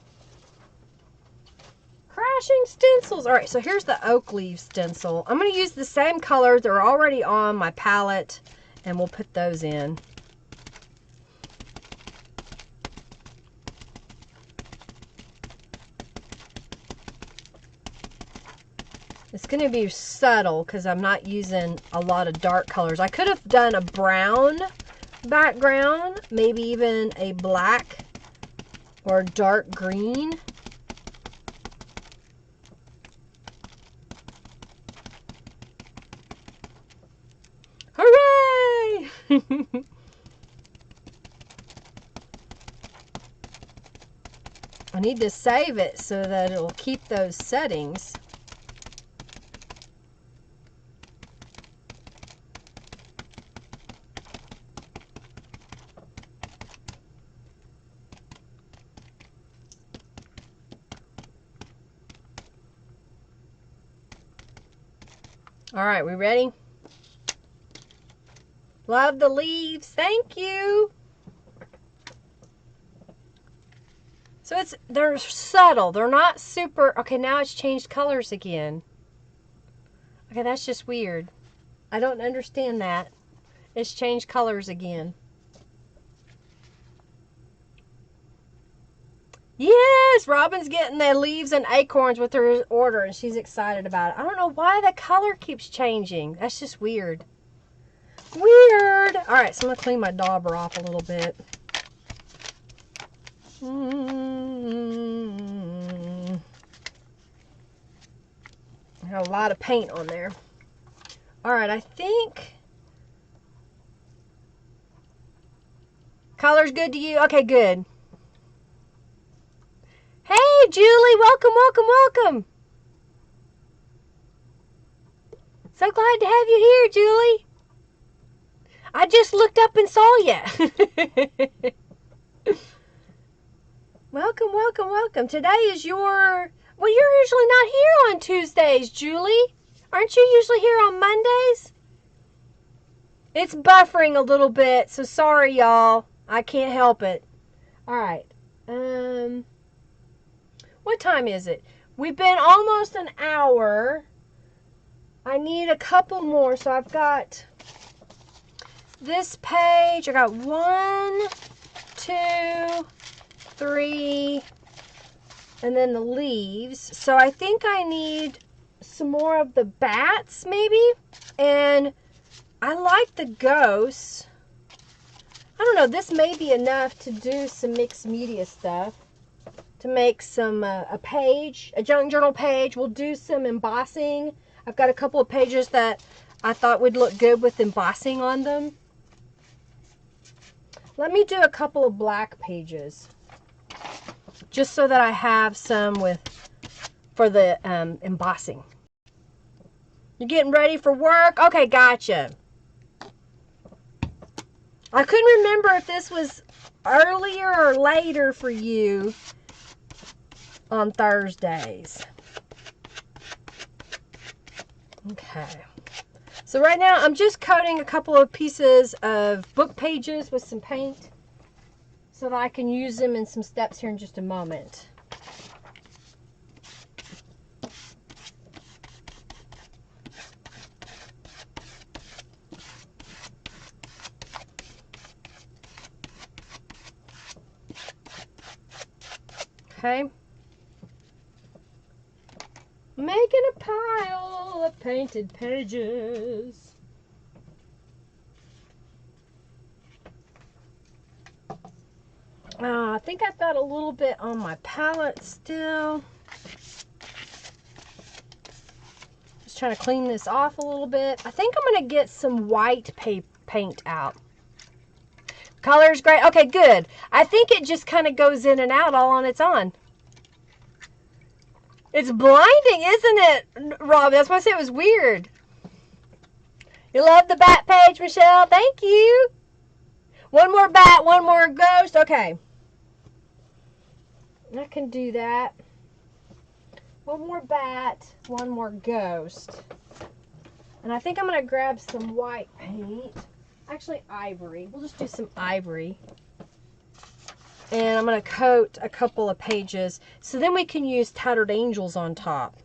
Crashing stencils. All right, so here's the oak leaf stencil. I'm going to use the same colors that are already on my palette, and we'll put those in. It's going to be subtle because I'm not using a lot of dark colors. I could have done a brown background, maybe even a black or dark green. Hooray! I need to save it so that it will keep those settings. All right, we ready? Love the leaves. Thank you. So they're subtle. They're not super. Okay, now it's changed colors again. Okay, that's just weird. I don't understand that. It's changed colors again. Yes, Robin's getting the leaves and acorns with her order, and she's excited about it. I don't know why the color keeps changing. That's just weird. Weird. All right, so I'm going to clean my dauber off a little bit. I got a lot of paint on there. All right, I think color's good to you. Okay, good. Hey, Julie, welcome, welcome, welcome. So glad to have you here, Julie. I just looked up and saw you. Welcome, welcome, welcome. Today is your... Well, you're usually not here on Tuesdays, Julie. Aren't you usually here on Mondays? It's buffering a little bit, so sorry, y'all. I can't help it. All right. What time is it? We've been almost an hour. I need a couple more, so I've got this page. I got 1, 2, 3, and then the leaves. So I think I need some more of the bats, maybe. And I like the ghosts. I don't know, this may be enough to do some mixed media stuff. To make some, a page, a junk journal page. We'll do some embossing. I've got a couple of pages that I thought would look good with embossing on them. Let me do a couple of black pages. Just so that I have some for the embossing. You're getting ready for work? Okay, gotcha. I couldn't remember if this was earlier or later for you on Thursdays. Okay. So right now I'm just coating a couple of pieces of book pages with some paint so that I can use them in some steps here in just a moment. Okay. Making a pile of painted pages. I think I've got a little bit on my palette still. Just trying to clean this off a little bit. I think I'm going to get some white paint out. Color's great. Okay, good. I think it just kind of goes in and out all on its own. It's blinding, isn't it, Rob? That's why I said it was weird. You love the bat page, Michelle? Thank you. One more bat, one more ghost. Okay. I can do that. One more bat, one more ghost. And I think I'm going to grab some white paint. Actually, ivory. We'll just do some ivory. And I'm going to coat a couple of pages. So then we can use Tattered Angels on top.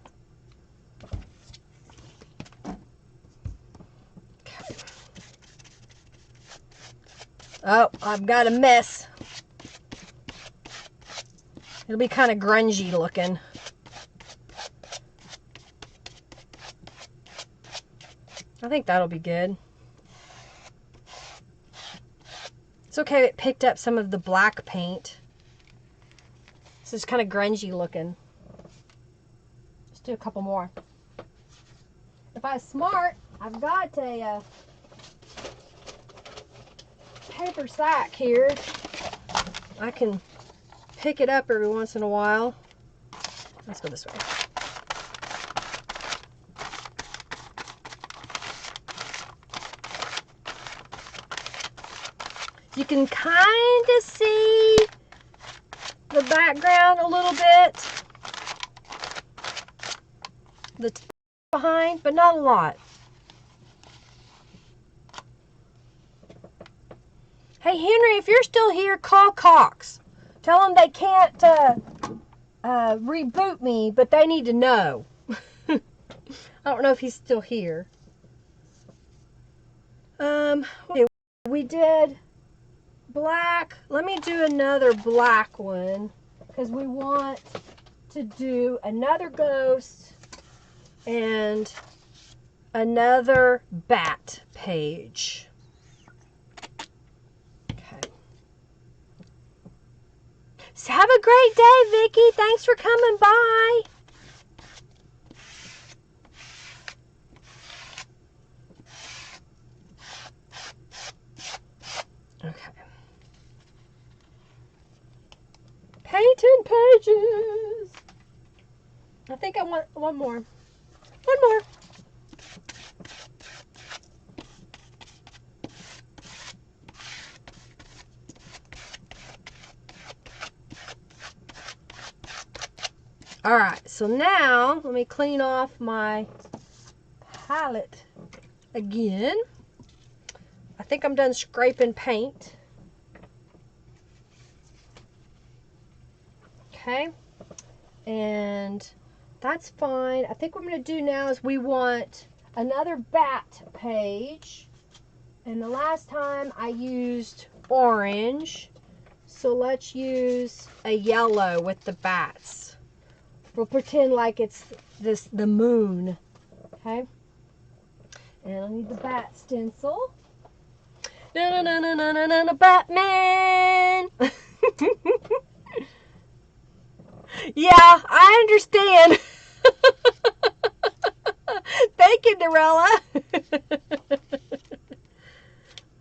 Okay. Oh, I've got a mess. It'll be kind of grungy looking. I think that'll be good. It's okay, it picked up some of the black paint. This is kind of grungy looking. Let's do a couple more. If I was smart, I've got a paper sack here. I can pick it up every once in a while. Let's go this way. You can kind of see the background a little bit. The behind, but not a lot. Hey Henry, if you're still here, call Cox. Tell them they can't reboot me, but they need to know. I don't know if he's still here. We did black. Let me do another black one because we want to do another ghost and another bat page. Okay. So have a great day, Vicki. Thanks for coming by. Okay. Painting pages. I think I want one more. One more. All right, so now let me clean off my palette again. I think I'm done scraping paint. Okay, and that's fine. I think what I'm going to do now is we want another bat page. And the last time I used orange, so let's use a yellow with the bats. We'll pretend like it's the moon. Okay, and I need the bat stencil. No, no, no, no, no, no, no, no, Batman! Yeah, I understand. Thank you, Dorella.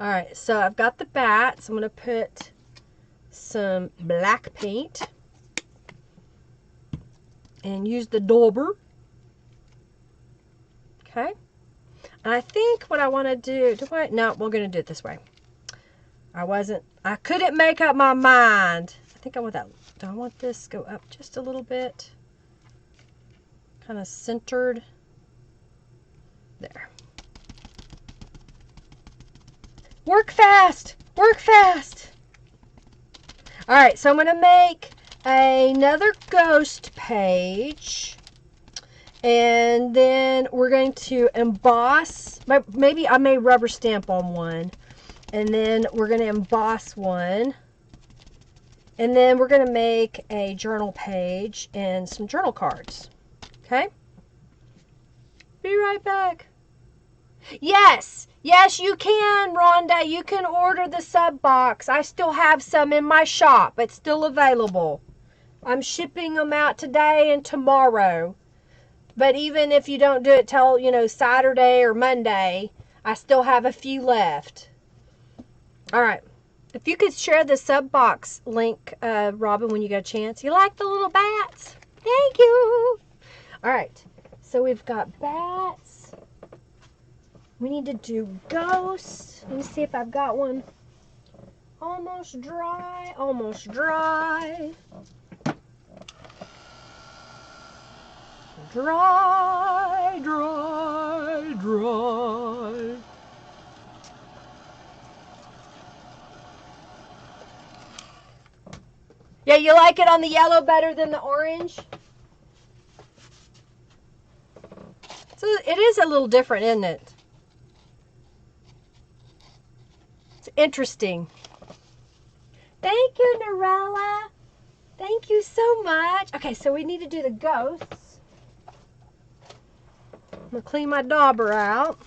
Alright, so I've got the bats. I'm going to put some black paint and use the dauber. Okay. And I think what I want to do, no, we're going to do it this way. I couldn't make up my mind. I think I want that. Do I want this to go up just a little bit? Kind of centered. There. Work fast! Work fast! Alright, so I'm going to make another ghost page. And then we're going to emboss. Maybe I may rubber stamp on one. And then we're going to emboss one. And then we're going to make a journal page and some journal cards. Okay? Be right back. Yes! Yes, you can, Rhonda. You can order the sub box. I still have some in my shop. It's still available. I'm shipping them out today and tomorrow. But even if you don't do it till, Saturday or Monday, I still have a few left. All right. If you could share the sub box link, Robin, when you get a chance. You like the little bats? Thank you. All right. So we've got bats. We need to do ghosts. Let me see if I've got one. Almost dry. Almost dry. Dry, dry, dry. Yeah, you like it on the yellow better than the orange? So it is a little different, isn't it? It's interesting. Thank you, Norella. Thank you so much. Okay, so we need to do the ghosts. I'm going to clean my dauber out.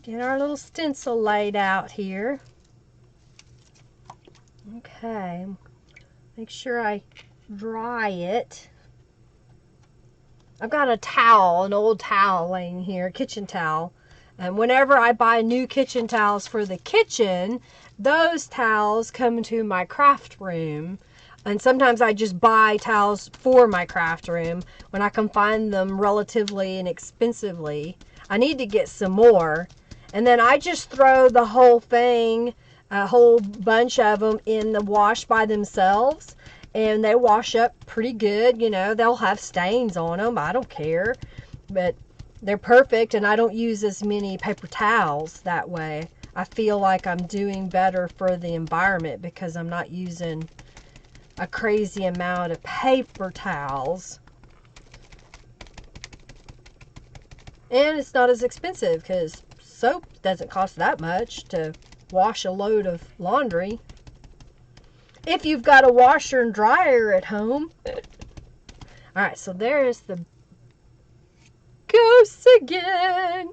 Get our little stencil laid out here. Okay, make sure I dry it. I've got a towel, an old towel laying here, kitchen towel. And whenever I buy new kitchen towels for the kitchen, those towels come to my craft room. And sometimes I just buy towels for my craft room when I can find them relatively inexpensively. I need to get some more. And then I just throw the whole thing, a whole bunch of them in the wash by themselves. And they wash up pretty good. You know, they'll have stains on them. I don't care. But they're perfect, and I don't use as many paper towels that way. I feel like I'm doing better for the environment because I'm not using a crazy amount of paper towels. And it's not as expensive because soap doesn't cost that much to wash a load of laundry. If you've got a washer and dryer at home. Alright, so there is the ghosts again.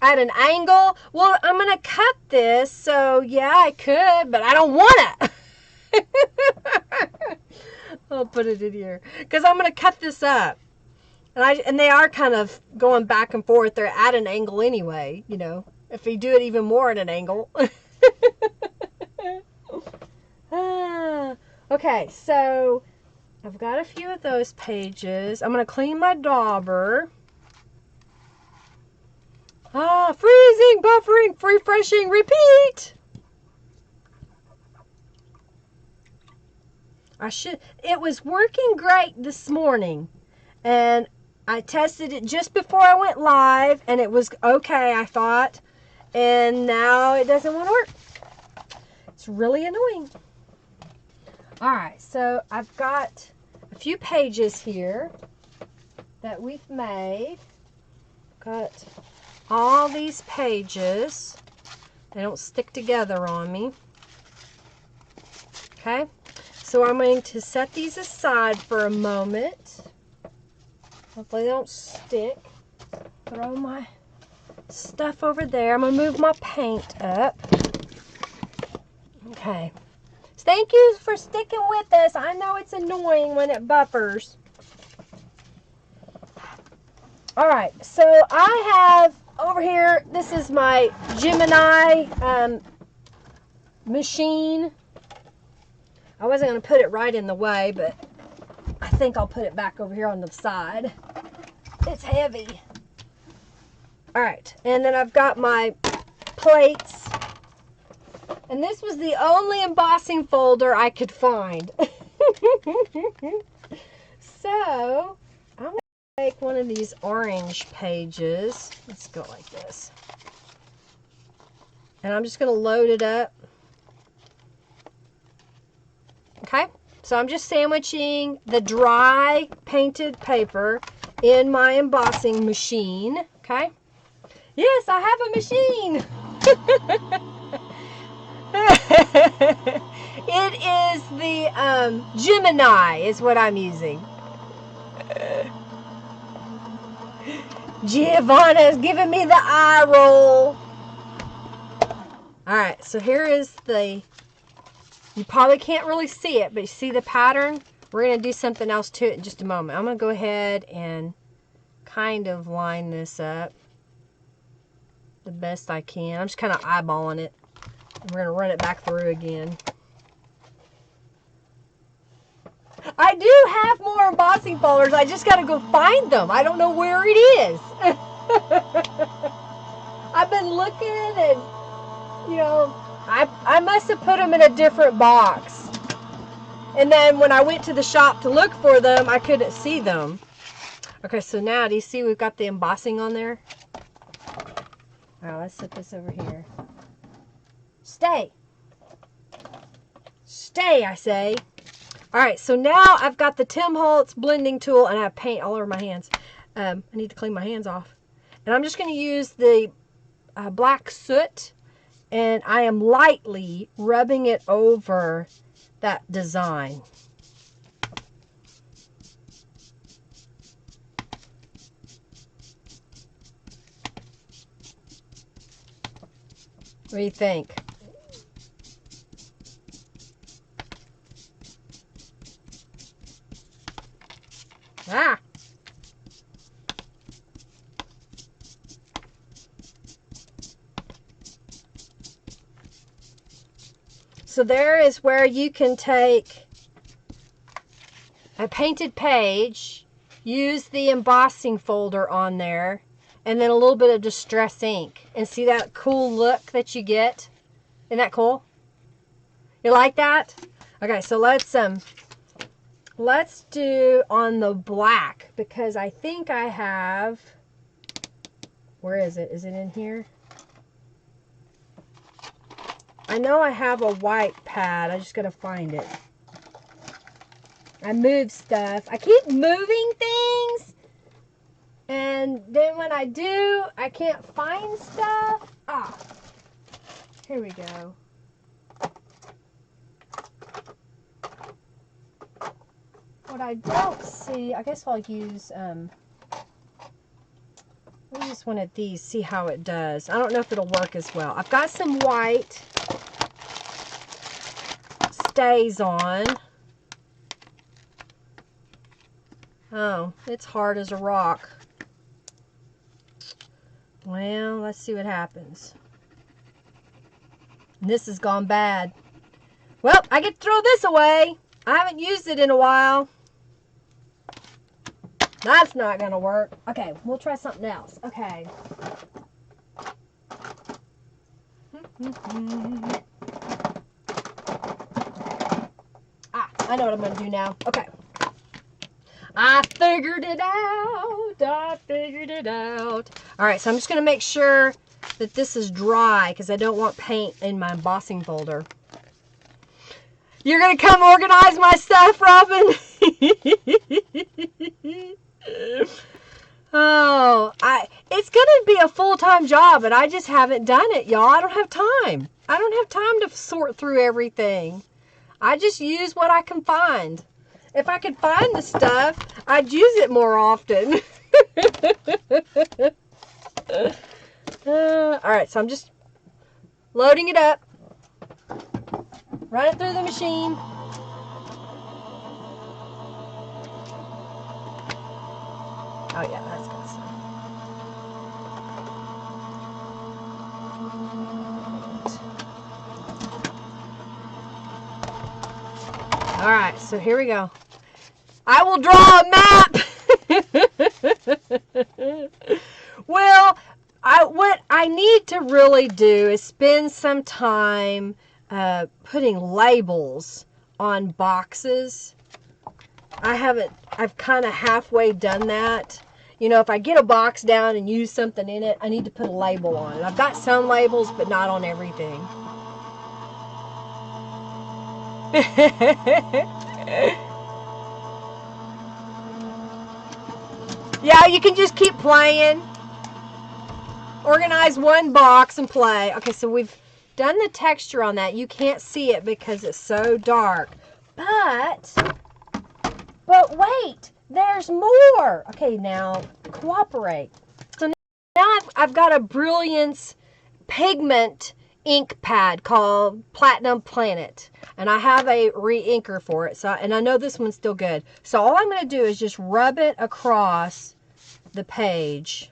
At an angle? Well, I'm going to cut this, so yeah, I could, but I don't want to. I'll put it in here. Because I'm going to cut this up. And they are kind of going back and forth. They're at an angle anyway, you know. If you do it even more at an angle. Okay, so I've got a few of those pages. I'm going to clean my dauber. Freezing, buffering, refreshing, repeat. It was working great this morning. And I tested it just before I went live. And it was okay, I thought. And now it doesn't want to work. It's really annoying. Alright, so I've got a few pages here that we've made. Got all these pages. They don't stick together on me. Okay, so I'm going to set these aside for a moment. Hopefully they don't stick. Throw my stuff over there. I'm going to move my paint up. Okay. Thank you for sticking with us. I know it's annoying when it buffers. Alright, so I have over here, this is my Gemini machine. I wasn't going to put it right in the way, but I think I'll put it back over here on the side. It's heavy. Alright, and then I've got my plates. And this was the only embossing folder I could find. So, I'm going to take one of these orange pages. Let's go like this. And I'm just going to load it up. Okay, so I'm just sandwiching the dry painted paper in my embossing machine. Okay. Yes, I have a machine. It is the Gemini is what I'm using. Giovanna's giving me the eye roll. Alright, so here is the, you probably can't really see it, but you see the pattern? We're going to do something else to it in just a moment. I'm going to go ahead and kind of line this up the best I can. I'm just kind of eyeballing it. We're going to run it back through again. I do have more embossing folders. I just got to go find them. I don't know where it is. I've been looking and, you know, I must have put them in a different box. And then when I went to the shop to look for them, I couldn't see them. Okay, so now, do you see we've got the embossing on there? All right, let's set this over here. Stay. Stay, I say. Alright, so now I've got the Tim Holtz blending tool and I have paint all over my hands. I need to clean my hands off. And I'm just going to use the black soot and I am lightly rubbing it over that design. What do you think? Ah! So there is where you can take a painted page, use the embossing folder on there, and then a little bit of distress ink. And see that cool look that you get? Isn't that cool? You like that? Okay, so let's do on the black, because I think I have, where is it? Is it in here? I know I have a white pad. I just gotta find it. I move stuff. I keep moving things, and then when I do, I can't find stuff. Ah, here we go. What I don't see, I guess I'll use, I use one of these, see how it does. I don't know if it'll work as well. I've got some white stays on. Oh, it's hard as a rock. Well, let's see what happens. This has gone bad. Well, I get to throw this away. I haven't used it in a while. That's not going to work. Okay, we'll try something else. Okay. I know what I'm going to do now. Okay. I figured it out. I figured it out. All right, so I'm just going to make sure that this is dry because I don't want paint in my embossing folder. You're going to come organize my stuff, Robin? Oh, it's going to be a full-time job, but I just haven't done it, y'all. I don't have time. I don't have time to sort through everything. I just use what I can find. If I could find the stuff, I'd use it more often. All right, so I'm just loading it up. Run it through the machine. Oh yeah, that's got some. All right, so here we go. I will draw a map. Well, what I need to really do is spend some time putting labels on boxes. I've kind of halfway done that. You know, if I get a box down and use something in it, I need to put a label on it. I've got some labels, but not on everything. Yeah, you can just keep playing. Organize one box and play. Okay, so we've done the texture on that. You can't see it because it's so dark. But wait, there's more. Okay, now cooperate. So now I've got a Brilliance pigment ink pad called Platinum Planet, and I have a re-inker for it. So, and I know this one's still good. So all I'm going to do is just rub it across the page.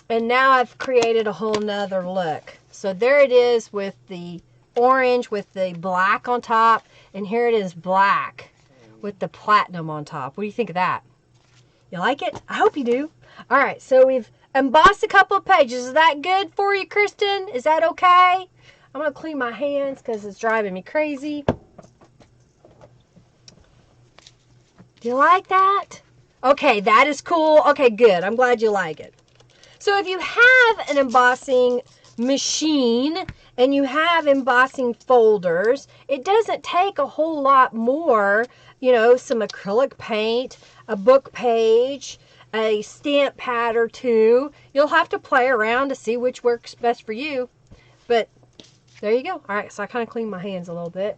And now I've created a whole nother look. So there it is with the orange with the black on top, and here it is black with the platinum on top. What do you think of that? You like it? I hope you do. All right, so we've embossed a couple of pages. Is that good for you, Kristen? Is that okay? I'm going to clean my hands because it's driving me crazy. Do you like that? Okay, that is cool. Okay, good. I'm glad you like it. So if you have an embossing machine and you have embossing folders, it doesn't take a whole lot more, you know, some acrylic paint, a book page, a stamp pad or two. You'll have to play around to see which works best for you. But there you go. All right, so I kind of cleaned my hands a little bit.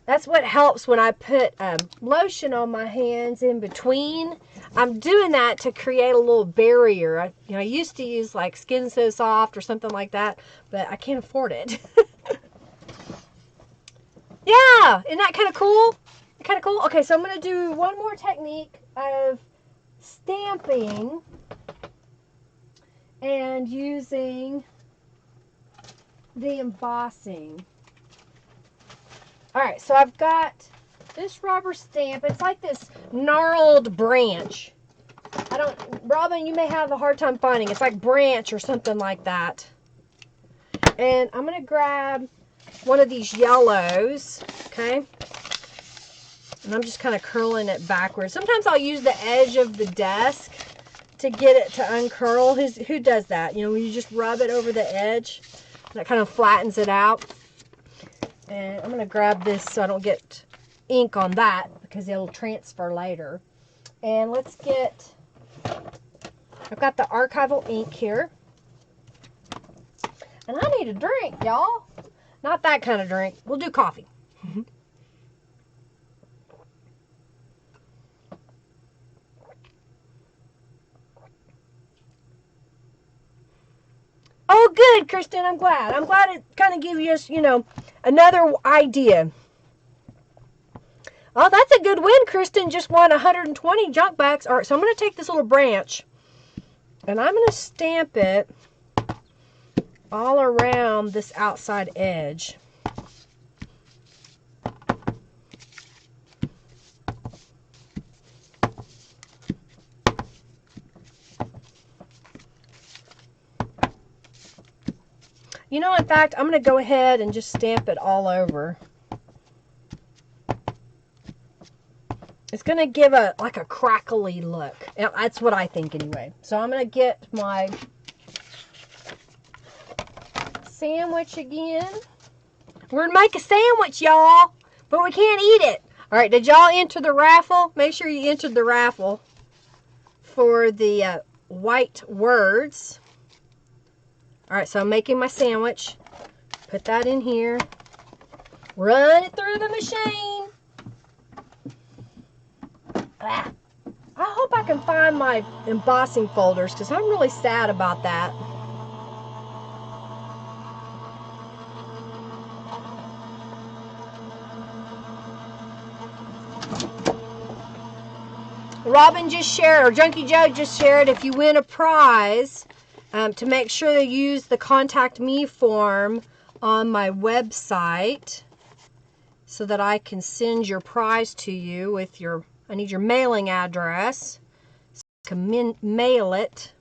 That's what helps when I put lotion on my hands in between. I'm doing that to create a little barrier. I used to use like Skin So Soft or something like that, but I can't afford it. Yeah, isn't that kind of cool? Kind of cool. Okay, so I'm going to do one more technique of stamping and using the embossing. All right, so I've got this rubber stamp. It's like this gnarled branch. Robin, you may have a hard time finding. It's like branch or something like that. And I'm going to grab one of these yellows, okay? And I'm just kind of curling it backwards. Sometimes I'll use the edge of the desk to get it to uncurl. Who does that? You know, when you just rub it over the edge, that kind of flattens it out. And I'm going to grab this so I don't get ink on that because it'll transfer later. And let's get, I've got the archival ink here. And I need a drink, y'all. Not that kind of drink. We'll do coffee. Oh, good, Kristen. I'm glad. I'm glad it kind of gives you us, another idea. Oh, that's a good win, Kristen. Just won 120 junk bucks. All right, so I'm going to take this little branch, and I'm going to stamp it all around this outside edge. You know, in fact, I'm going to go ahead and just stamp it all over. It's going to give like a crackly look. That's what I think anyway. So I'm going to get my sandwich again. We're going to make a sandwich, y'all, but we can't eat it. All right, did y'all enter the raffle? Make sure you entered the raffle for the white words. All right, so I'm making my sandwich. Put that in here. Run it through the machine. Ah. I hope I can find my embossing folders because I'm really sad about that. Robin just shared, or Junkie Joe just shared, if you win a prize, to make sure to use the Contact Me form on my website so that I can send your prize to you with I need your mailing address so I can mail it.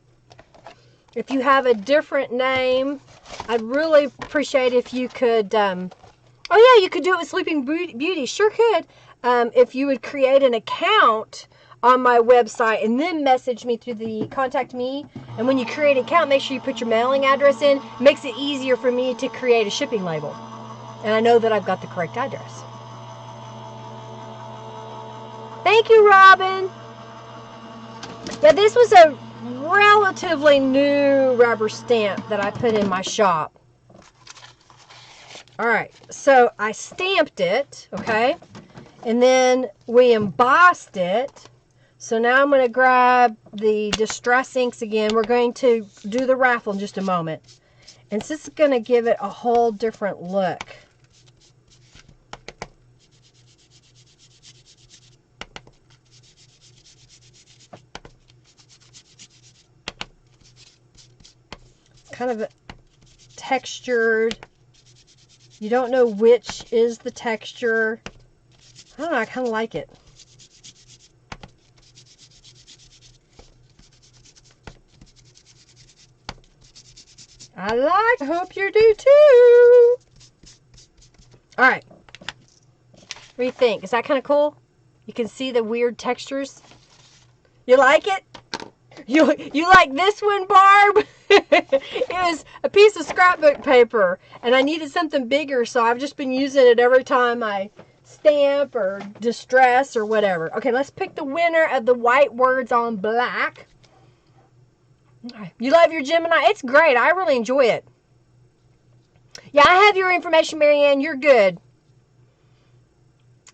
If you have a different name, I'd really appreciate if you could, oh yeah, you could do it with Sleeping Beauty, sure could. If you would create an account on my website and then message me through the Contact Me. And when you create an account, make sure you put your mailing address in. It makes it easier for me to create a shipping label. And I know that I've got the correct address. Thank you, Robin. Yeah, this was a relatively new rubber stamp that I put in my shop. All right, so I stamped it, okay? And then we embossed it. So now I'm going to grab the Distress inks again. We're going to do the raffle in just a moment. And this is going to give it a whole different look. Kind of textured. You don't know which is the texture. I don't know, I kind of like it. I hope you do too. All right. What do you think? Is that kind of cool? You can see the weird textures. You like it? You like this one, Barb? It was a piece of scrapbook paper, and I needed something bigger, so I've just been using it every time I stamp or distress or whatever. Okay, let's pick the winner of the white words on black. You love your Gemini? It's great. I really enjoy it. Yeah, I have your information, Marianne. You're good.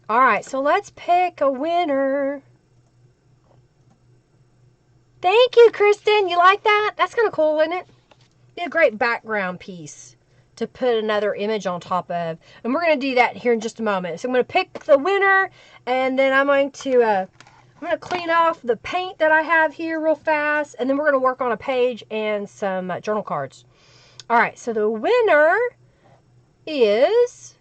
All right, so let's pick a winner. Thank you, Kristen. You like that? That's kind of cool, isn't it? Be a great background piece to put another image on top of. And we're going to do that here in just a moment. So I'm going to pick the winner, and then I'm going to clean off the paint that I have here real fast, and then we're going to work on a page and some journal cards. All right, so the winner is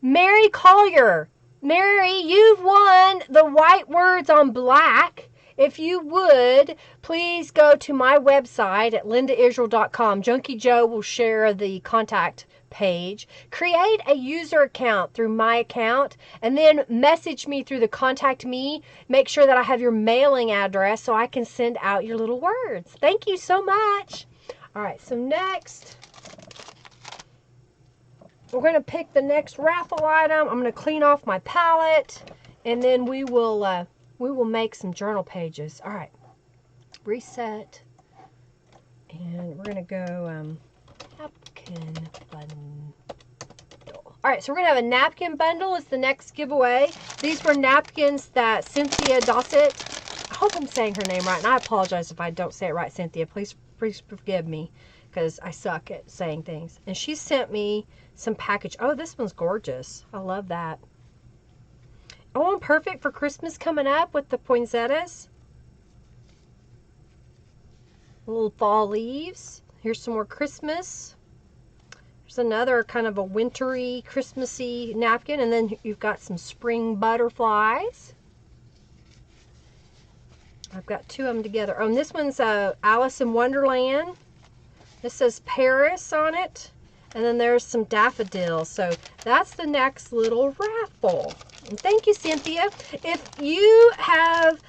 Mary Collier. Mary, you've won the white words on black. If you would, please go to my website at lindaisrael.com. Junkie Joe will share the contact page. Create a user account through my account, and then message me through the contact me. Make sure that I have your mailing address so I can send out your little words. Thank you so much. All right, so next, we're going to pick the next raffle item. I'm going to clean off my palette, and then we will make some journal pages. All right, reset, and we're going to go napkin bundle. All right, so we're going to have a napkin bundle as the next giveaway. These were napkins that Cynthia Dossett, I hope I'm saying her name right, and I apologize if I don't say it right, Cynthia. Please forgive me, because I suck at saying things. And she sent me some package. Oh, this one's gorgeous. I love that. Oh, and perfect for Christmas coming up with the poinsettias. Little fall leaves. Here's some more Christmas. There's another kind of a wintry, Christmassy napkin. And then you've got some spring butterflies. I've got two of them together. Oh, and this one's Alice in Wonderland. This says Paris on it. And then there's some daffodils. So that's the next little raffle. And thank you, Cynthia. If you have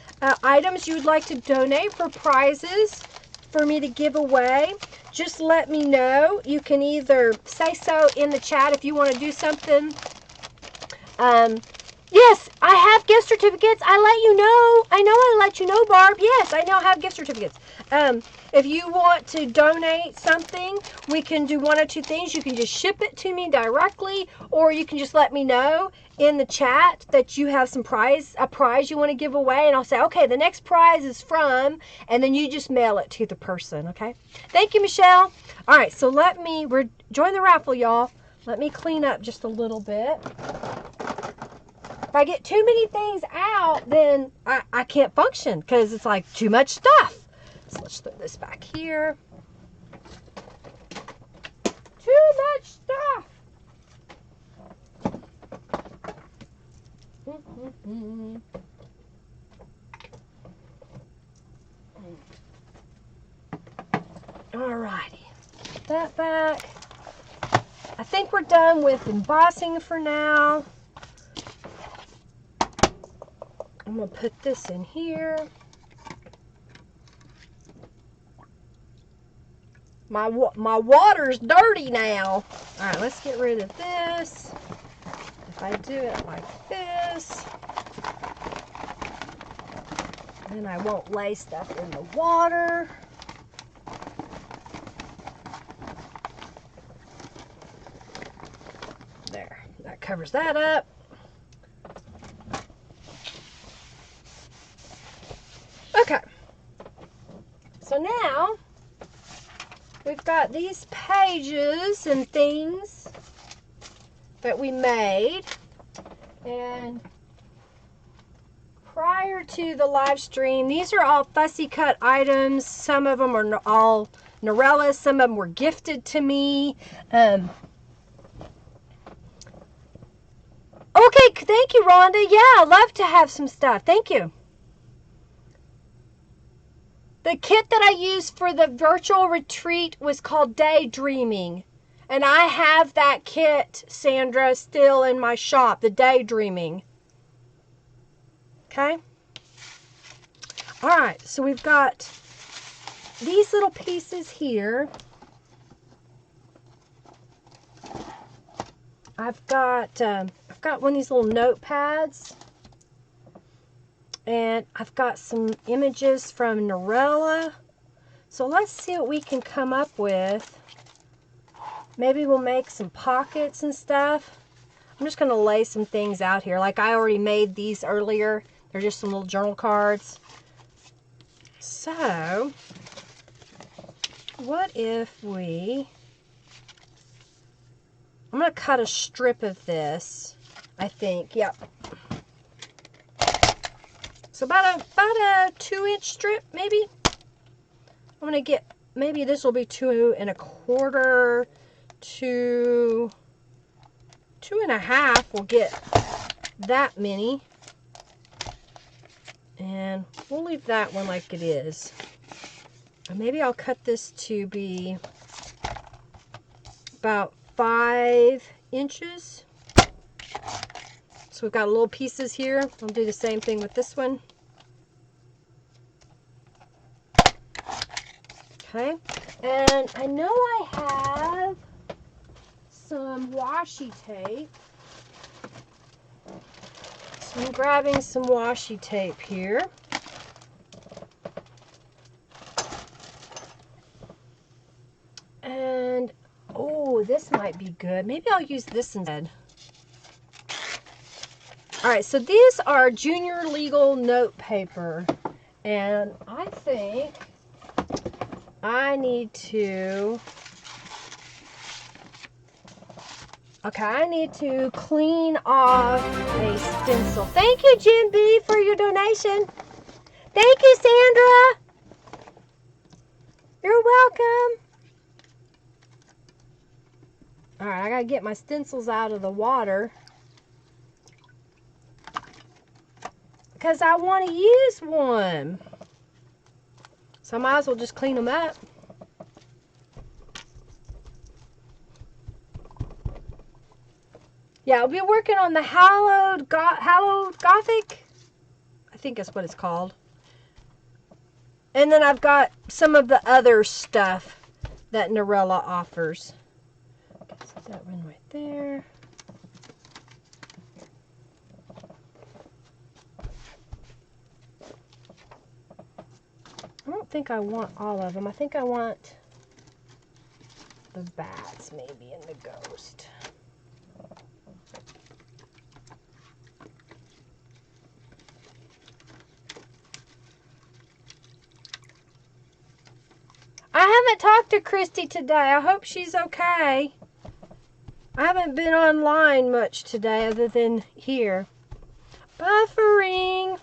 items you would like to donate for prizes for me to give away, just let me know. You can either say so in the chat if you want to do something. Yes, I have gift certificates. I let you know. I know I let you know, Barb. Yes, I know I have gift certificates. If you want to donate something, we can do one or two things. You can just ship it to me directly, or you can just let me know in the chat that you have a prize you want to give away, and I'll say, okay, the next prize is from, and then you just mail it to the person, okay? Thank you, Michelle. All right, so join the raffle, y'all. Let me clean up just a little bit. If I get too many things out, then I can't function because it's like too much stuff. So let's throw this back here. Too much stuff. Alrighty. Put that back. I think we're done with embossing for now. I'm going to put this in here. My water's dirty now. All right, let's get rid of this. If I do it like this, then I won't lay stuff in the water. There, that covers that up. Okay, so now we've got these pages and things that we made, and prior to the live stream, these are all fussy cut items. Some of them are all Norellas, some of them were gifted to me. Okay, thank you, Rhonda. Yeah, I love to have some stuff. Thank you. The kit that I used for the virtual retreat was called Daydreaming. And I have that kit, Sandra, still in my shop, the Daydreaming. Okay? Alright, so we've got these little pieces here. I've got one of these little notepads. And I've got some images from Norella. So let's see what we can come up with. Maybe we'll make some pockets and stuff. I'm I'm just going to lay some things out here. Like I already made these earlier. They're just some little journal cards. So, what if we... I'm going to cut a strip of this, I think. Yep. So about a 2-inch strip, maybe. I'm going to get, maybe this will be 2 1/4 to 2 1/2. We'll get that many. And we'll leave that one like it is. And maybe I'll cut this to be about 5 inches. So we've got little pieces here. I'll do the same thing with this one. Okay. And I know I have some washi tape. So I'm grabbing some washi tape here. And, oh, this might be good. Maybe I'll use this instead. Alright, so these are junior legal note paper. And I think I need to... Okay, I need to clean off a stencil. Thank you, Jim B, for your donation. Thank you, Sandra. You're welcome. All right, I got to get my stencils out of the water because I want to use one. So I might as well just clean them up. Yeah, I'll be working on the Hallowed Gothic. I think that's what it's called. And then I've got some of the other stuff that Norella offers. Okay, so that one right there. I don't think I want all of them. I think I want the bats maybe and the ghost. I haven't talked to Christy today. I hope she's okay. I haven't been online much today other than here. Buffering.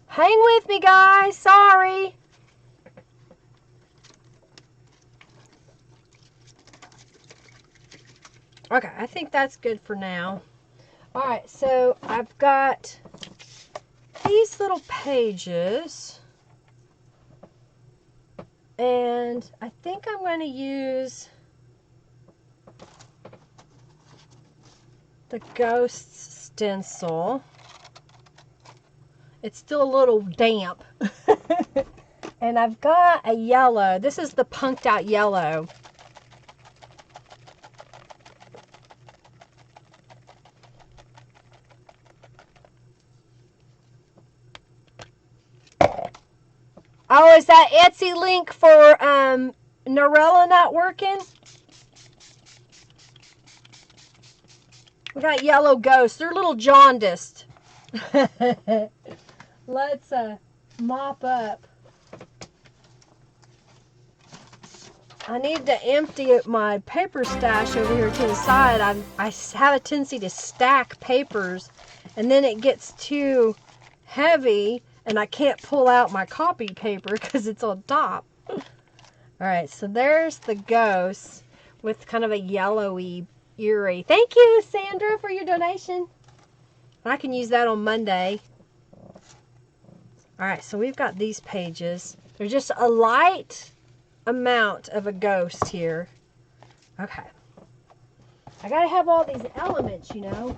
Hang with me, guys. Sorry. Okay, I think that's good for now. Alright, so I've got these little pages. And I think I'm going to use the ghost stencil. It's still a little damp. And I've got a yellow. This is the punked out yellow. Oh, is that Etsy link for Norella not working? We got yellow ghosts. They're a little jaundiced. Let's mop up. I need to empty my paper stash over here to the side. I have a tendency to stack papers, and then it gets too heavy, and I can't pull out my copy paper because it's on top. Alright, so there's the ghost with kind of a yellowy, eerie. Thank you, Sandra, for your donation. I can use that on Monday. Alright, so we've got these pages. There's just a light amount of a ghost here. Okay. I gotta have all these elements, you know.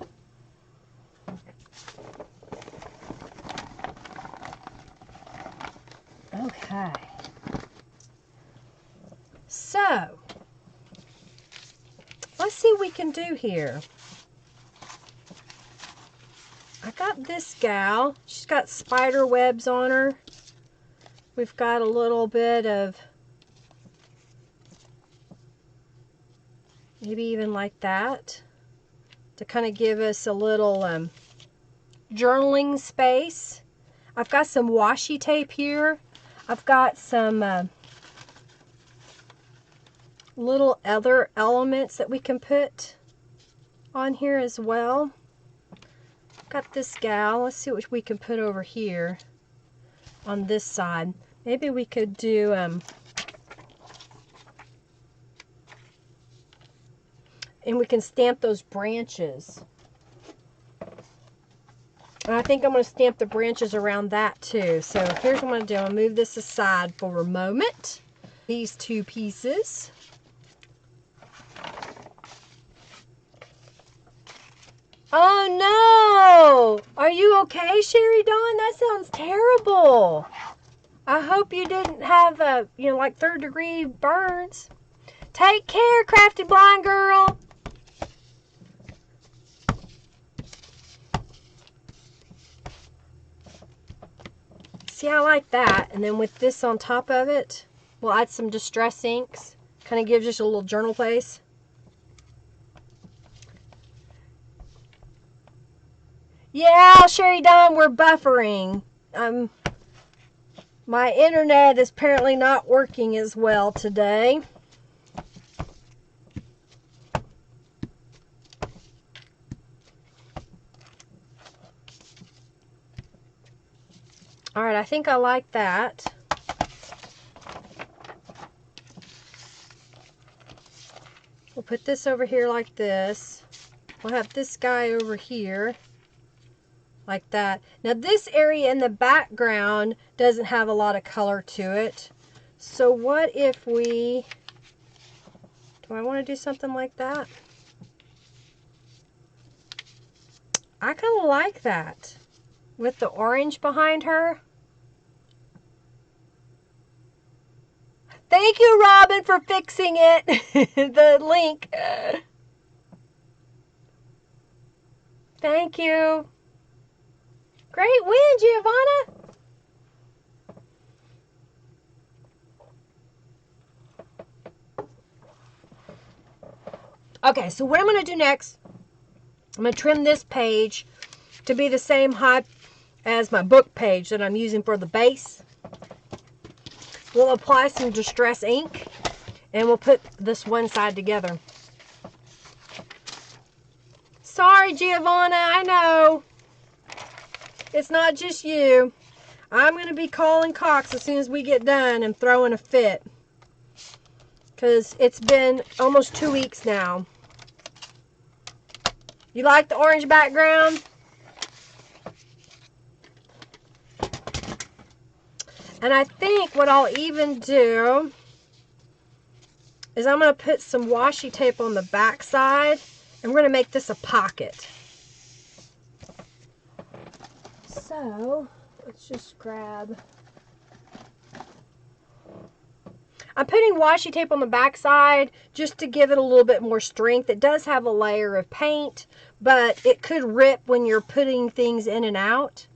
Okay. So, let's see what we can do here. I got this gal. She's got spider webs on her. We've got a little bit of Maybe even like that, to kind of give us a little journaling space. I've got some washi tape here. I've got some little other elements that we can put on here as well. Got this gal. Let's see what we can put over here on this side. Maybe we could do and we can stamp those branches. And I think I'm going to stamp the branches around that too. So here's what I'm going to do. I'm going to move this aside for a moment. These two pieces. Oh no! Are you okay, Sherry Dawn? That sounds terrible. I hope you didn't have like 3rd-degree burns. Take care, Crafty Blind Girl. See, I like that. And then with this on top of it, we'll add some distress inks. Kind of gives us a little journal place. Yeah, Sherry Dawn, we're buffering. My internet is apparently not working as well today. All right, I think I like that. We'll put this over here like this. We'll have this guy over here like that. Now this area in the background doesn't have a lot of color to it. So what if we, do I want to do something like that? I kind of like that with the orange behind her. Thank you, Robin, for fixing it. The link. Thank you. Great win, Giovanna. Okay, so what I'm going to do next, I'm going to trim this page to be the same height as my book page that I'm using for the base. We'll apply some distress ink and we'll put this one side together. Sorry, Giovanna, I know. It's not just you. I'm going to be calling Cox as soon as we get done and throwing a fit. Because it's been almost 2 weeks now. You like the orange background? And I think what I'll even do is I'm going to put some washi tape on the back side. And we're going to make this a pocket. So, let's just grab... I'm putting washi tape on the back side just to give it a little bit more strength. It does have a layer of paint, but it could rip when you're putting things in and out.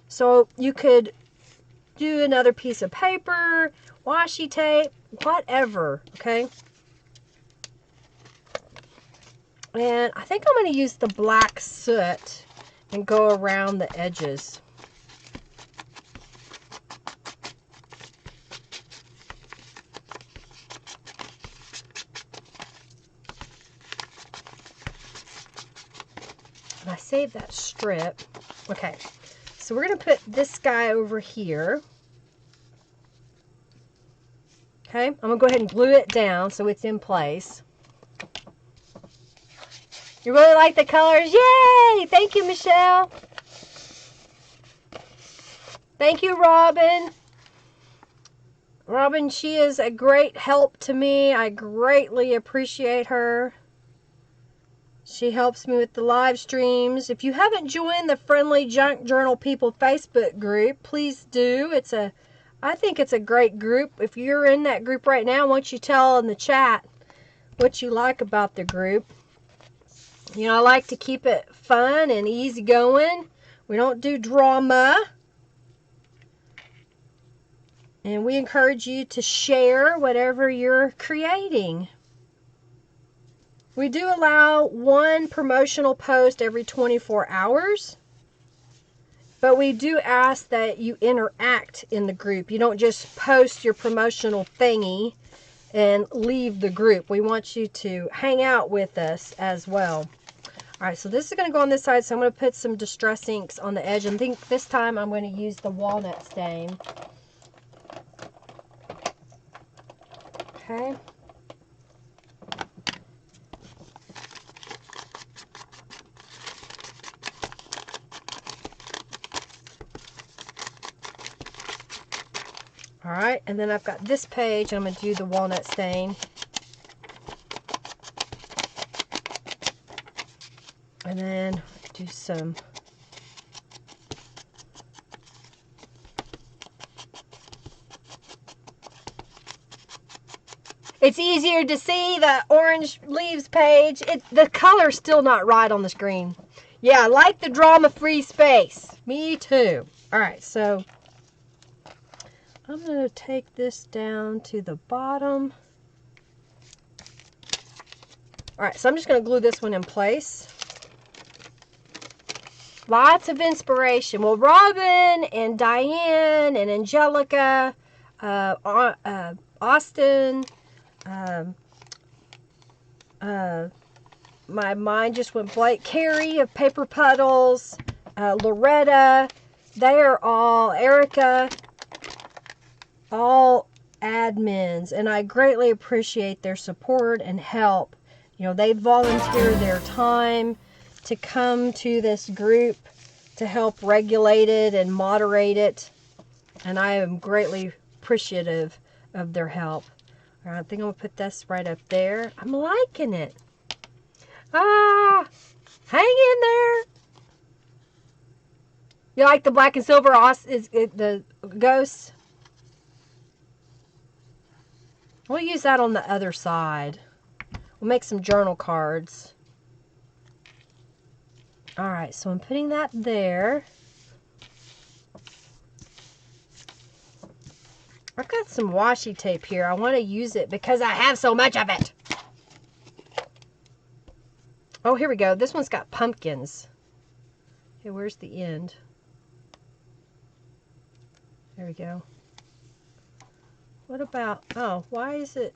So you could do another piece of paper, washi tape, whatever, okay? And I think I'm going to use the black soot and go around the edges. And I saved that strip. Okay, so we're going to put this guy over here. Okay, I'm going to go ahead and glue it down so it's in place. You really like the colors? Yay! Thank you, Michelle. Thank you, Robin. Robin, she is a great help to me. I greatly appreciate her. She helps me with the live streams. If you haven't joined the Friendly Junk Journal People Facebook group, please do. I think it's a great group. If you're in that group right now, why don't you tell in the chat what you like about the group. You know, I like to keep it fun and easygoing. We don't do drama. And we encourage you to share whatever you're creating. We do allow one promotional post every 24 hours. But we do ask that you interact in the group. You don't just post your promotional thingy and leave the group. We want you to hang out with us as well. All right, so this is going to go on this side, so I'm going to put some Distress inks on the edge. And I think this time I'm going to use the walnut stain. Okay. All right, and then I've got this page. I'm going to do the walnut stain. And then do some. It's easier to see the orange leaves page. The color's still not right on the screen. Yeah, I like the drama-free space. Me too. All right, so I'm going to take this down to the bottom. All right, so I'm just going to glue this one in place. Lots of inspiration. Well, Robin and Diane and Angelica, Austin, my mind just went blank. Carrie of Paper Puddles, Loretta, they are all, Erica, all admins, and I greatly appreciate their support and help. You know, they volunteer their time to come to this group to help regulate it and moderate it, and I am greatly appreciative of their help. All right, I think I'm gonna put this right up there. I'm liking it. Ah, hang in there. You like the black and silver the ghosts? We'll use that on the other side. We'll make some journal cards. All right, so I'm putting that there. I've got some washi tape here. I want to use it because I have so much of it. Oh, here we go. This one's got pumpkins. Okay, where's the end? There we go. What about, oh, why is it?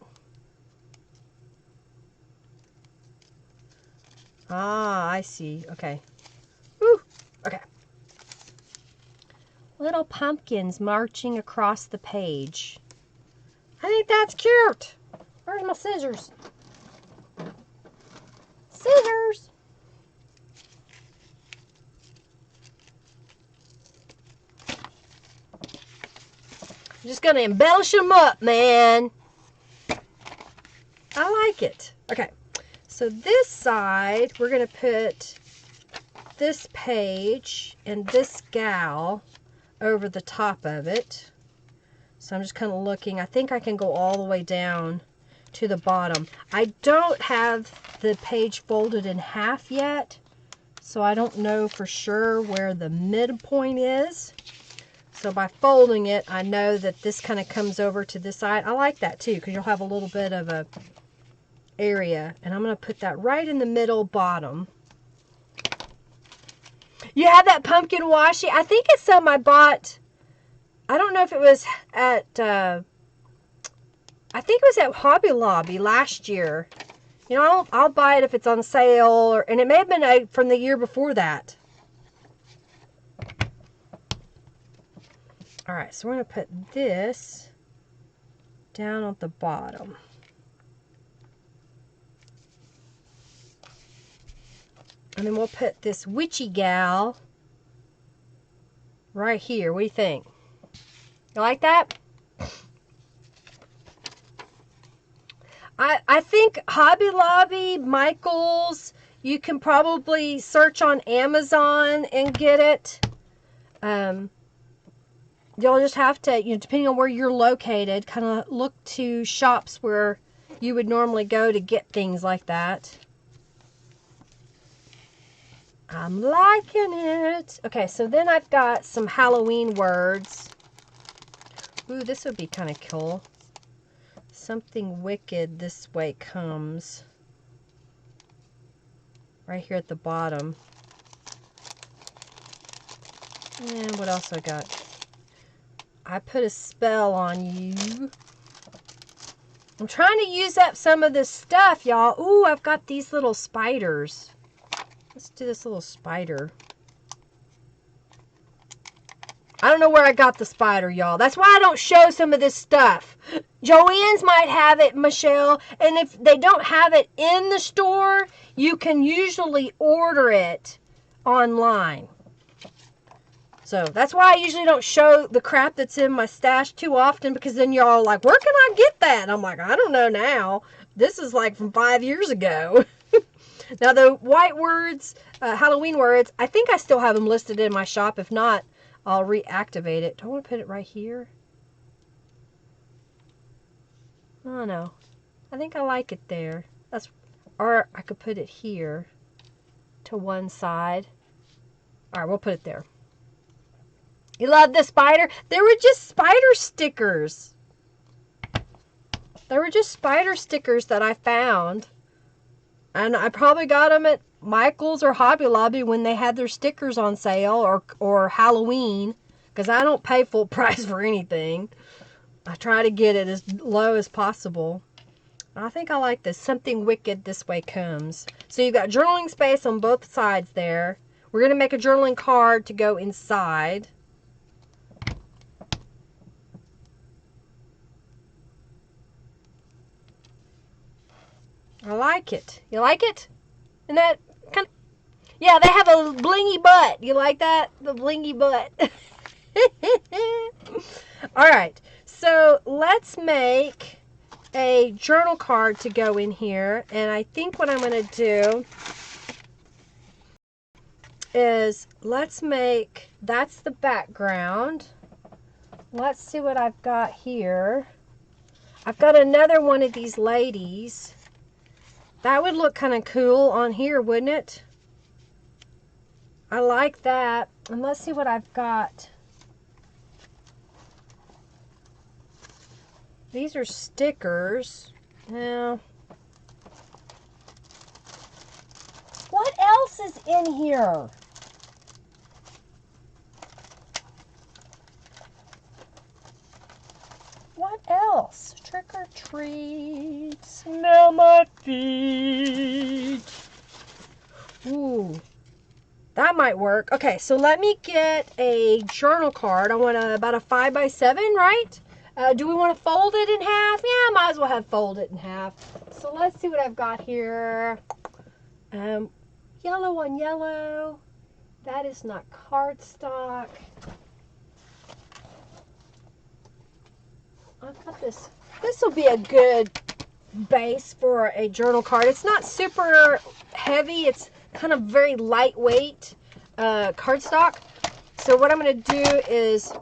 Ah, I see. Okay. Woo. Okay. Little pumpkins marching across the page. I think that's cute. Where's my scissors? Scissors. I'm just going to embellish them up, man. I like it. Okay. So this side, we're going to put this page and this gal over the top of it. So I'm just kind of looking. I think I can go all the way down to the bottom. I don't have the page folded in half yet, so I don't know for sure where the midpoint is. So by folding it, I know that this kind of comes over to this side. I like that too, because you'll have a little bit of a area. And I'm going to put that right in the middle bottom. You have that pumpkin washi? I think it's some I bought. I don't know if it was at, I think it was at Hobby Lobby last year. You know, I'll buy it if it's on sale, and it may have been from the year before that. All right, so we're going to put this down at the bottom. And then we'll put this witchy gal right here. What do you think? You like that? I think Hobby Lobby, Michael's, you can probably search on Amazon and get it. You'll just have to, you know, depending on where you're located, kind of look to shops where you would normally go to get things like that. I'm liking it. Okay, so then I've got some Halloween words. Ooh, this would be kind of cool. Something wicked this way comes. right here at the bottom. And what else I got? I put a spell on you. I'm trying to use up some of this stuff, y'all. Ooh, I've got these little spiders. Let's do this little spider. I don't know where I got the spider, y'all. That's why I don't show some of this stuff. Joann's might have it, Michelle. And if they don't have it in the store, you can usually order it online. So that's why I usually don't show the crap that's in my stash too often, because then y'all are like, where can I get that? And I'm like, I don't know now. This is like from 5 years ago. Now the white words, Halloween words, I think I still have them listed in my shop. If not, I'll reactivate it. Do I want to put it right here? I don't know. I think I like it there. Or I could put it here to one side. All right, we'll put it there. You love the spider? They were just spider stickers. They were just spider stickers that I found. And I probably got them at Michael's or Hobby Lobby when they had their stickers on sale, or Halloween, because I don't pay full price for anything. I try to get it as low as possible. I think I like this. Something wicked this way comes. So you've got journaling space on both sides there. We're going to make a journaling card to go inside. I like it. You like it? Isn't that kind of... Yeah, they have a blingy butt. You like that? The blingy butt. Alright, so let's make a journal card to go in here. And I think what I'm going to do is, let's make, that's the background. Let's see what I've got here. I've got another one of these ladies. That would look kind of cool on here, wouldn't it? I like that. And let's see what I've got. These are stickers. Now, what else is in here? What else? Trick or treat. Smell my feet. Ooh. That might work. Okay, so let me get a journal card. I want about a 5x7, right? Do we want to fold it in half? Yeah, might as well have fold it in half. So let's see what I've got here. Yellow on yellow. That is not cardstock. I've got this. This will be a good base for a journal card. It's not super heavy. It's kind of very lightweight cardstock. So what I'm going to do is,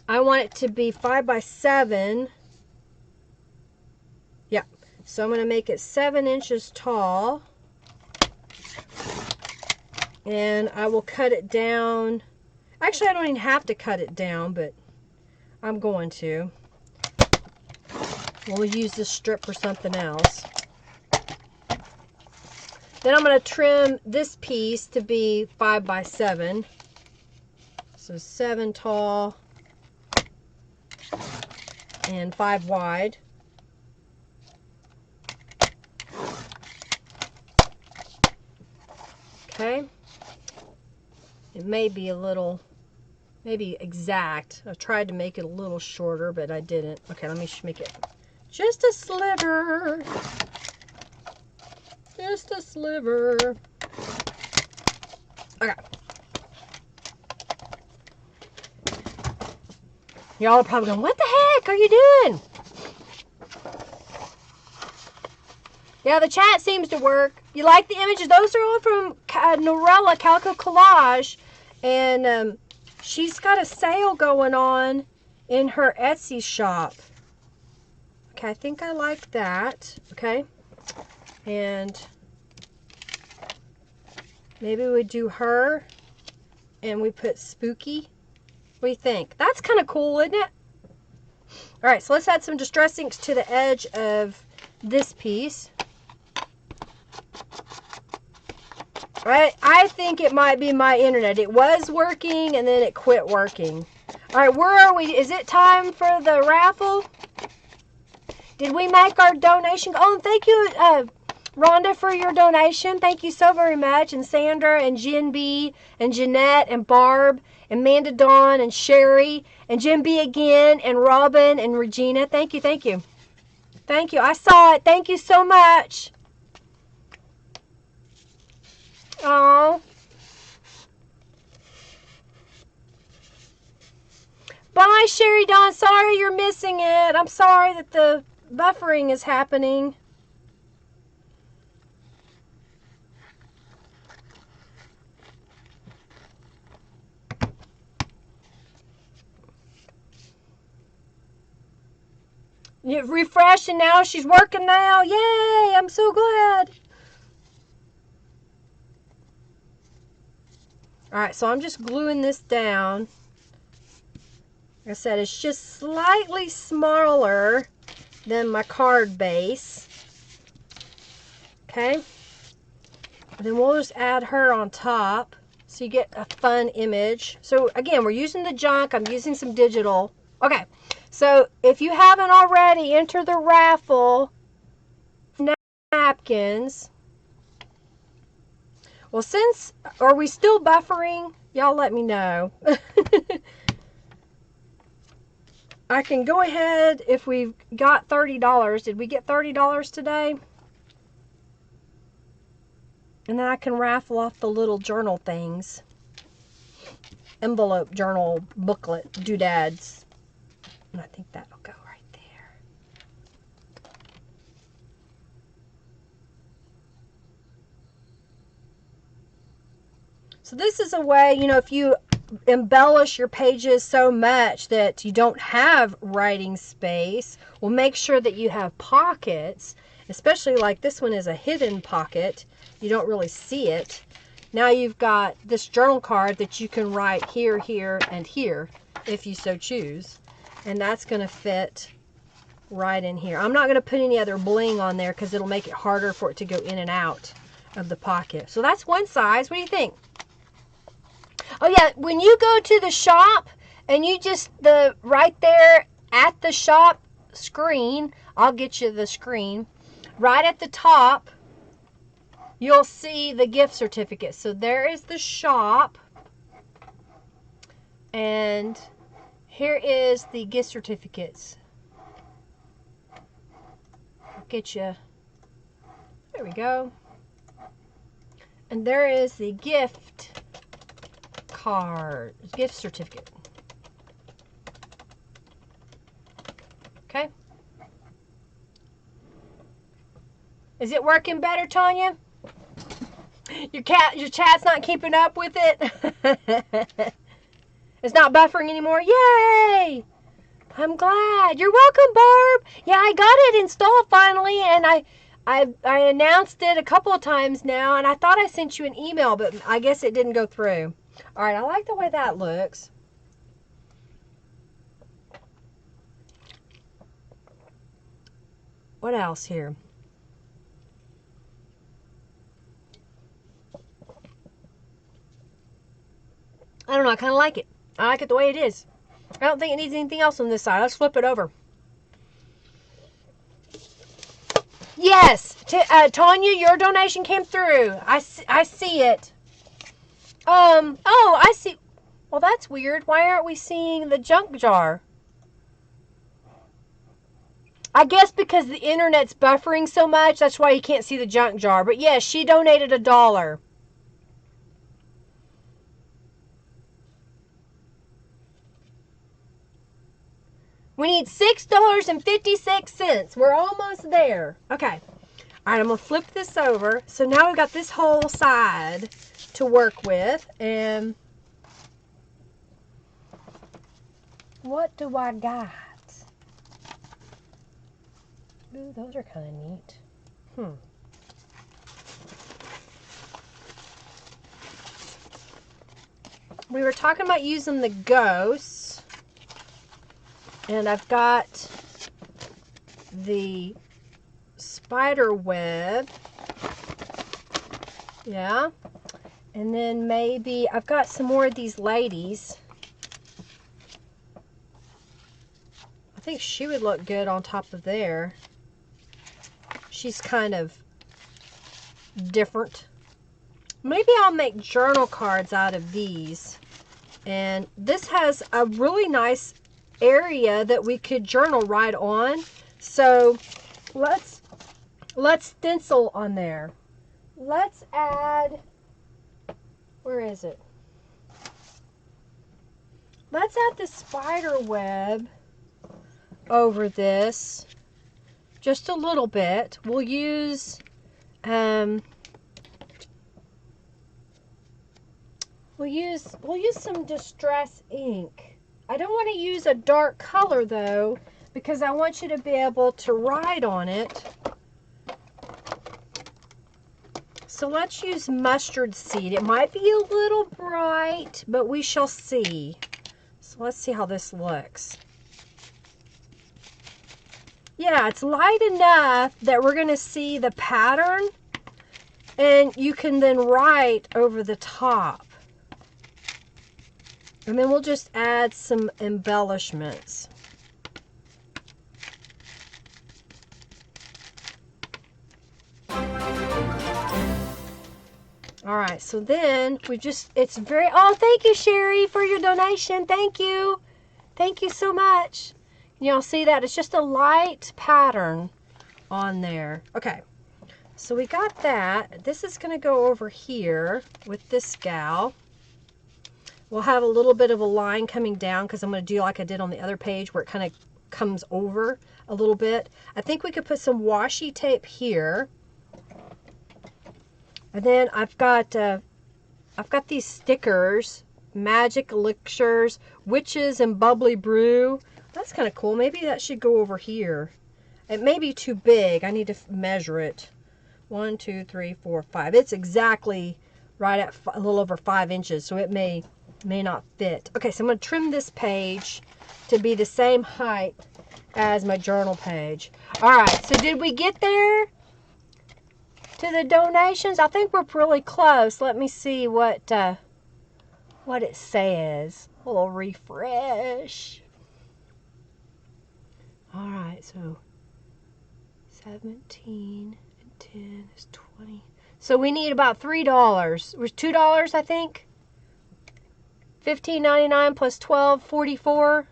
I want it to be 5x7. Yeah. So I'm going to make it 7 inches tall. And I will cut it down. Actually, I don't even have to cut it down, but I'm going to. We'll use this strip for something else. Then I'm going to trim this piece to be 5x7. So 7 tall and 5 wide. Okay. It may be a little, maybe exact. I tried to make it a little shorter, but I didn't. Okay, let me make it just a sliver. Just a sliver. Okay. Y'all are probably going, what the heck are you doing? Yeah, the chat seems to work. You like the images? Those are all from Norella Calico Collage. And she's got a sale going on in her Etsy shop. Okay, I think I like that. Okay. And maybe we do her and we put spooky. What do you think? That's kind of cool, isn't it? All right, so let's add some distress inks to the edge of this piece. I think it might be my internet. It was working and then it quit working. All right, where are we? Is it time for the raffle? Did we make our donation? Oh, and thank you, Rhonda, for your donation. Thank you so very much. And Sandra and Jen B and Jeanette and Barb and Amanda Dawn and Sherry and Jen B again and Robin and Regina. Thank you, thank you. Thank you. I saw it. Thank you so much. Oh. Bye, Sherry Dawn. Sorry you're missing it. I'm sorry that the buffering is happening. You refreshed and now she's working now. Yay! I'm so glad. Alright, so I'm just gluing this down. Like I said, it's just slightly smaller than my card base. Okay. And then we'll just add her on top so you get a fun image. So again, we're using the junk. I'm using some digital. Okay. So if you haven't already, enter the raffle napkins. Well, are we still buffering? Y'all let me know. I can go ahead if we've got $30. Did we get $30 today? And then I can raffle off the little journal things. Envelope journal booklet doodads. And I think that'll go right there. So this is a way, you know, if you embellish your pages so much that you don't have writing space, well, make sure that you have pockets, especially like this one is a hidden pocket. You don't really see it. Now you've got this journal card that you can write here, here, and here if you so choose. And that's going to fit right in here. I'm not going to put any other bling on there because it'll make it harder for it to go in and out of the pocket. So that's one size. What do you think? Oh yeah, when you go to the shop and you just, right there at the shop screen, I'll get you the screen, right at the top, you'll see the gift certificate. So there is the shop, and here is the gift certificates. I'll get you, there we go. And there is the gift card, gift certificate. Okay. Is it working better, Tanya? Your chat's not keeping up with it. It's not buffering anymore. Yay! I'm glad. You're welcome, Barb. Yeah, I got it installed finally, and I announced it a couple of times now, and I thought I sent you an email, but I guess it didn't go through. All right, I like the way that looks. What else here? I don't know. I kind of like it. I like it the way it is. I don't think it needs anything else on this side. Let's flip it over. Yes, Tanya, your donation came through. I see it. Oh, I see. Well, that's weird. Why aren't we seeing the junk jar? I guess because the internet's buffering so much, that's why you can't see the junk jar. But yes, she donated $1. We need $6.56. We're almost there. Okay. All right, I'm going to flip this over. So now we've got this whole side to work with. And what do I got? Ooh, those are kind of neat. We were talking about using the ghosts. And I've got the spider web. Yeah. And then maybe, I've got some more of these ladies. I think she would look good on top of there. She's kind of different. Maybe I'll make journal cards out of these. And this has a really nice area that we could journal right on. So let's stencil on there. Let's add, where is it? Let's add the spider web over this. Just a little bit. We'll use we'll use some distress ink. I don't want to use a dark color though, because I want you to be able to write on it. So let's use mustard seed. It might be a little bright, but we shall see. So let's see how this looks. Yeah, it's light enough that we're going to see the pattern, and you can then write over the top. And then we'll just add some embellishments. All right, so then we just, it's very, oh, thank you, Sherry, for your donation. Thank you. Thank you so much. Y'all see that? It's just a light pattern on there. Okay, so we got that. This is going to go over here with this gal. We'll have a little bit of a line coming down because I'm going to do like I did on the other page where it kind of comes over a little bit. I think we could put some washi tape here. And then I've got these stickers, Magic Elixirs, Witches, and Bubbly Brew. That's kind of cool. Maybe that should go over here. It may be too big. I need to measure it. 1, 2, 3, 4, 5. It's exactly right at a little over 5 inches, so it may not fit. Okay, so I'm going to trim this page to be the same height as my journal page. All right, so did we get there? To the donations, I think we're really close. Let me see what it says. A little refresh. All right, so 17 and 10 is 20. So we need about $3. It was $2, I think. $15.99 plus $12.44.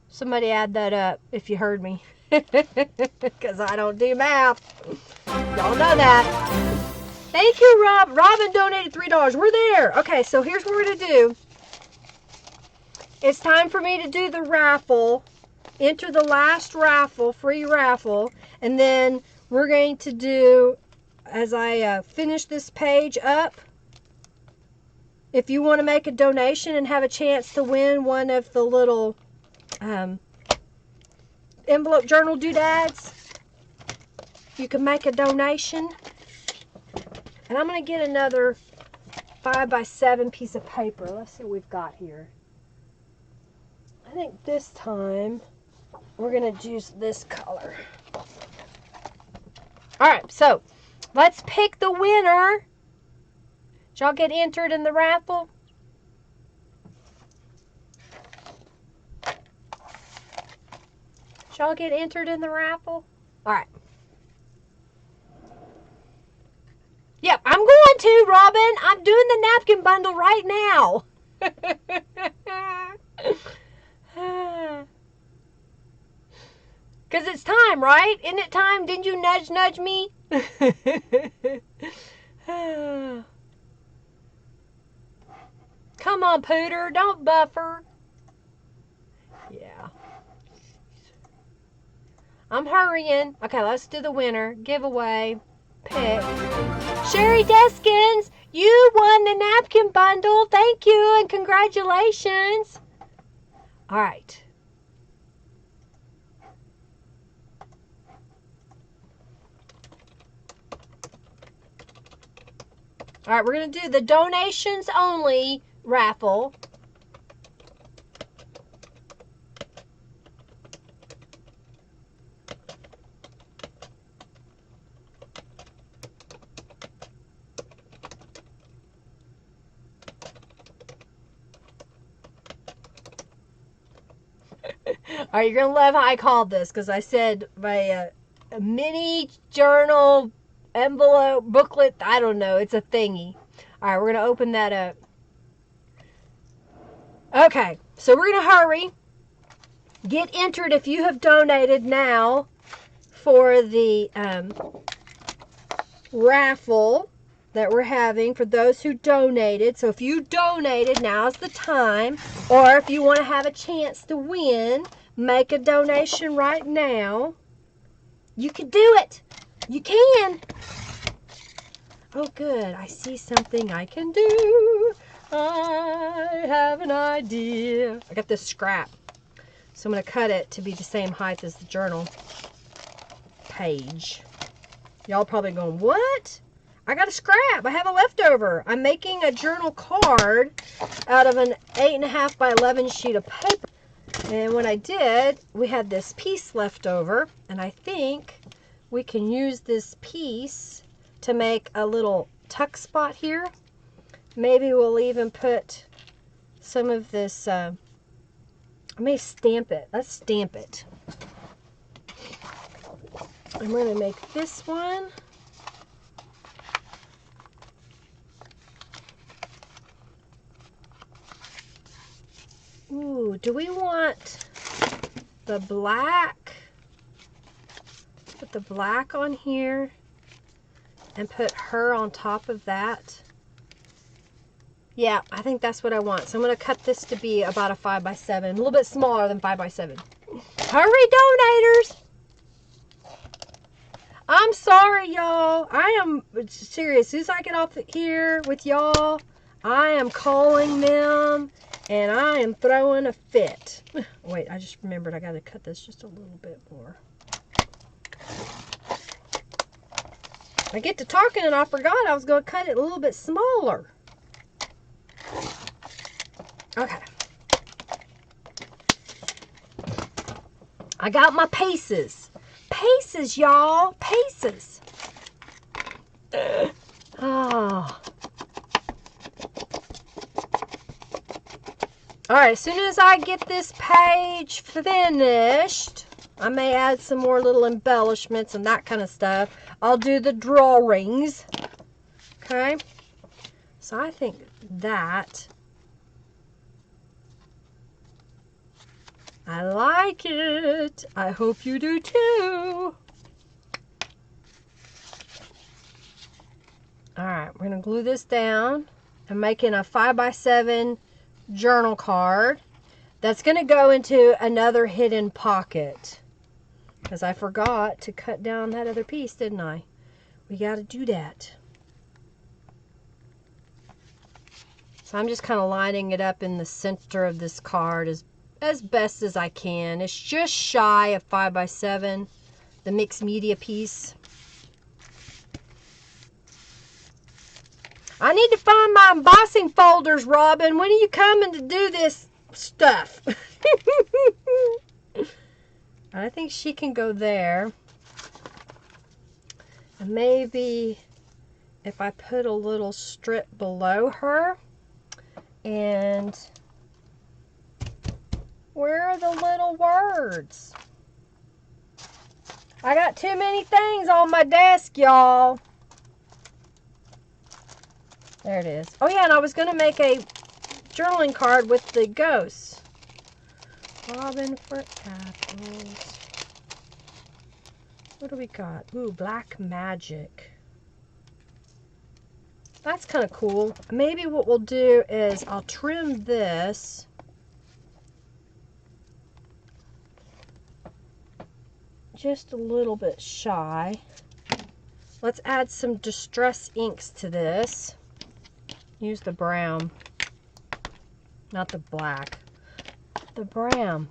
Somebody add that up if you heard me, because I don't do math. Y'all know that. Thank you, Rob. Robin donated $3. We're there. Okay, so here's what we're going to do. It's time for me to do the raffle. Enter the last raffle, free raffle. And then we're going to do, as I finish this page up, if you want to make a donation and have a chance to win one of the little envelope journal doodads, you can make a donation. And I'm going to get another 5x7 piece of paper. Let's see what we've got here. I think this time we're going to use this color. Alright, so let's pick the winner. Did y'all get entered in the raffle? Did y'all get entered in the raffle? Alright. Yep, I'm going to, Robin. I'm doing the napkin bundle right now. Because it's time, right? Isn't it time? Didn't you nudge me? Come on, Pooter. Don't buffer. Yeah. I'm hurrying. Okay, let's do the winner. Giveaway. Pick. Sherry Deskins, you won the napkin bundle. Thank you and congratulations. All right. All right, we're going to do the donations only raffle. Are you gonna love how I called this? Because I said my a mini journal envelope booklet. I don't know. It's a thingy. All right, we're gonna open that up. Okay, so we're gonna hurry. Get entered if you have donated now for the raffle that we're having for those who donated. So if you donated, now's the time. Or if you want to have a chance to win, make a donation right now. You can do it. You can. Oh, good. I see something I can do. I have an idea. I got this scrap. So I'm going to cut it to be the same height as the journal page. Y'all probably going, what? I got a scrap. I have a leftover. I'm making a journal card out of an 8.5 by 11 sheet of paper. And when I did, we had this piece left over. And I think we can use this piece to make a little tuck spot here. Maybe we'll even put some of this, I may stamp it. Let's stamp it. I'm going to make this one. Ooh, do we want the black? Put the black on here and put her on top of that. Yeah, I think that's what I want. So I'm going to cut this to be about a 5 by 7, a little bit smaller than 5 by 7. Hurry, donators! I'm sorry, y'all. I am serious. As soon as I get off here with y'all, I am calling them and I am throwing a fit. Wait, I just remembered I got to cut this just a little bit more. I get to talking and I forgot I was going to cut it a little bit smaller. Okay. I got my paces. Paces, y'all. Paces. Oh. Alright, as soon as I get this page finished, I may add some more little embellishments and that kind of stuff. I'll do the drawings. Okay? So I think that... I like it. I hope you do too. Alright, we're going to glue this down. I'm making a 5 by 7 journal card. That's going to go into another hidden pocket. Because I forgot to cut down that other piece, didn't I? We got to do that. So I'm just kind of lining it up in the center of this card as best as I can. It's just shy of 5 by 7, the mixed media piece. I need to find my embossing folders, Robin. When are you coming to do this stuff? I think she can go there. And maybe if I put a little strip below her. And where are the little words? I got too many things on my desk, y'all. There it is. Oh yeah, and I was going to make a journaling card with the ghosts. Robin for apples. What do we got? Ooh, black magic. That's kind of cool. Maybe what we'll do is I'll trim this. Just a little bit shy. Let's add some distress inks to this. Use the brown, not the black, the brown.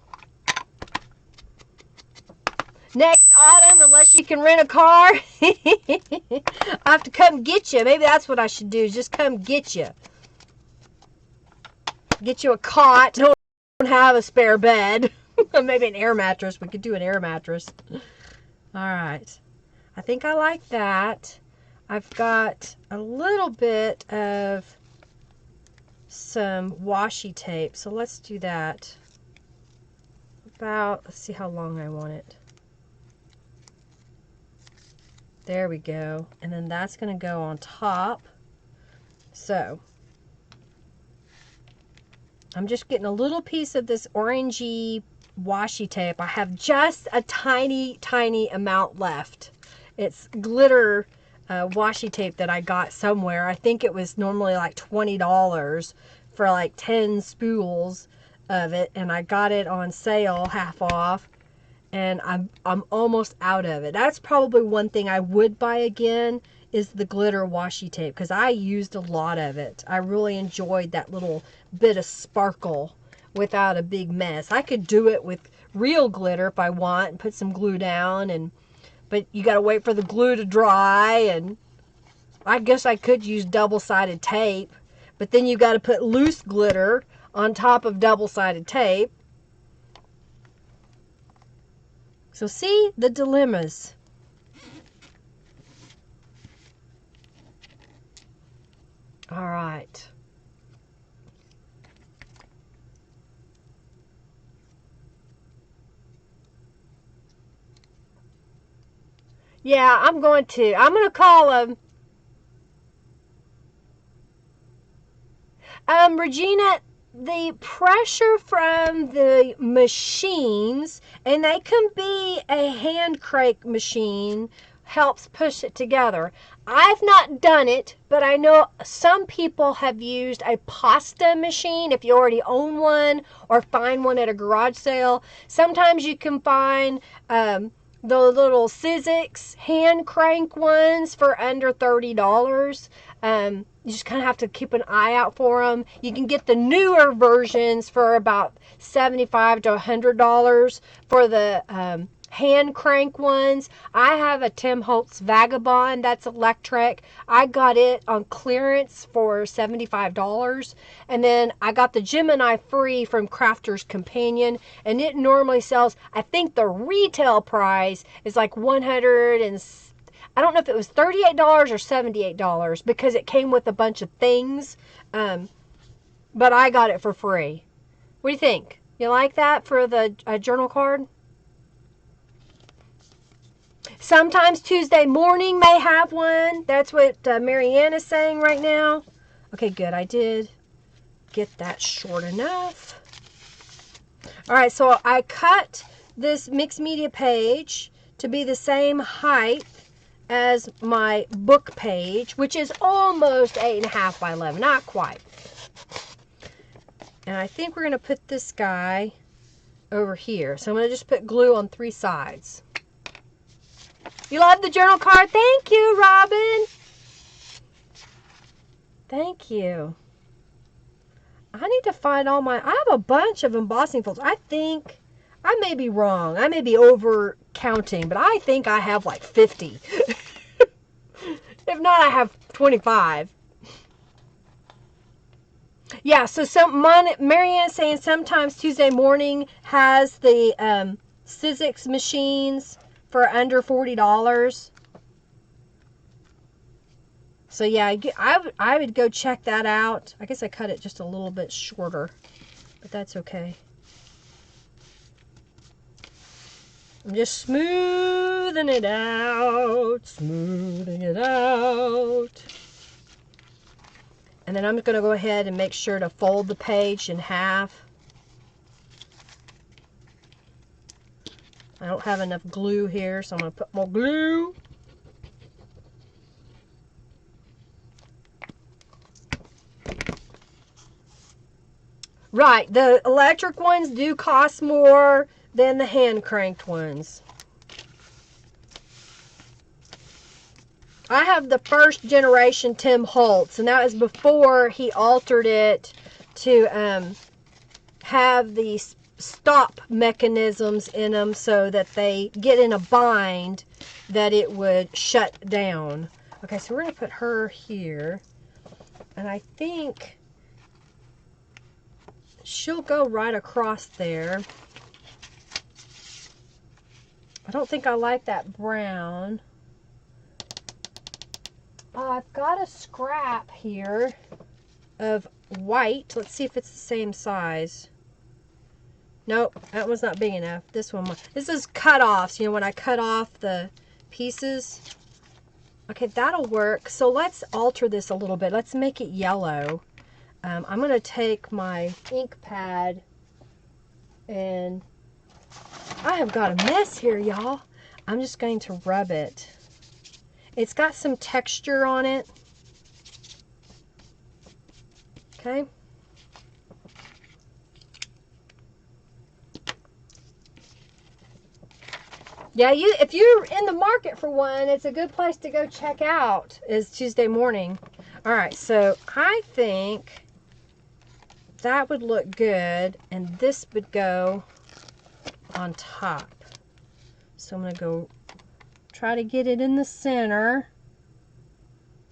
Next autumn, unless you can rent a car, I have to come get you. Maybe that's what I should do, just come get you. Get you a cot. Don't have a spare bed. Maybe an air mattress. We could do an air mattress. All right. I think I like that. I've got a little bit of some washi tape, so let's do that. about, let's see how long I want it. There we go. And then that's going to go on top. So I'm just getting a little piece of this orangey washi tape. I have just a tiny, tiny amount left. It's glitter washi tape that I got somewhere. I think it was normally like $20 for like 10 spools of it, and I got it on sale, half off, and I'm almost out of it. That's probably one thing I would buy again, is the glitter washi tape, because I used a lot of it. I really enjoyed that little bit of sparkle without a big mess. I could do it with real glitter if I want and put some glue down, but you got to wait for the glue to dry, and I guess I could use double-sided tape, but then you got to put loose glitter on top of double-sided tape. So see the dilemmas. All right. Yeah, I'm going to call them. Regina, the pressure from the machines, and they can be a hand crank machine, helps push it together. I've not done it, but I know some people have used a pasta machine if you already own one or find one at a garage sale. Sometimes you can find the little Sizzix hand crank ones for under $30. You just kind of have to keep an eye out for them. You can get the newer versions for about $75 to $100 for the hand crank ones. I have a Tim Holtz Vagabond that's electric. I got it on clearance for $75. And then I got the Gemini Free from Crafter's Companion, and it normally sells, I think the retail price is like I don't know if it was $38 or $78 because it came with a bunch of things. But I got it for free. What do you think? You like that for the journal card? Sometimes Tuesday morning may have one. That's what Marianne is saying right now. Okay, good. I did get that short enough. All right, so I cut this mixed media page to be the same height as my book page, which is almost 8.5 by 11, not quite. And I think we're going to put this guy over here. So I'm going to just put glue on 3 sides. You love the journal card? Thank you, Robin. Thank you. I need to find all my... I have a bunch of embossing folders. I think... I may be wrong. I may be over counting, but I think I have like 50. If not, I have 25. Yeah, so Marianne's saying sometimes Tuesday morning has the Sizzix machines for under $40. So yeah, I would go check that out. I guess I cut it just a little bit shorter, but that's okay. I'm just smoothing it out, smoothing it out. And then I'm going to go ahead and make sure to fold the page in half. I don't have enough glue here, so I'm going to put more glue. Right, the electric ones do cost more than the hand cranked ones. I have the first generation Tim Holtz, and that was before he altered it to have these stop mechanisms in them so that they get in a bind that it would shut down. Okay, so we're going to put her here, and I think she'll go right across there. I don't think I like that brown. I've got a scrap here of white. Let's see if it's the same size. Nope, that one's not big enough. This one, this is cut-offs, you know, when I cut off the pieces. Okay, that'll work. So let's alter this a little bit. Let's make it yellow. I'm going to take my ink pad, and I have got a mess here, y'all. I'm just going to rub it. It's got some texture on it. Okay. Yeah, if you're in the market for one, it's a good place to go check out, is Tuesday morning. All right, so I think that would look good, and this would go on top. So I'm going to go try to get it in the center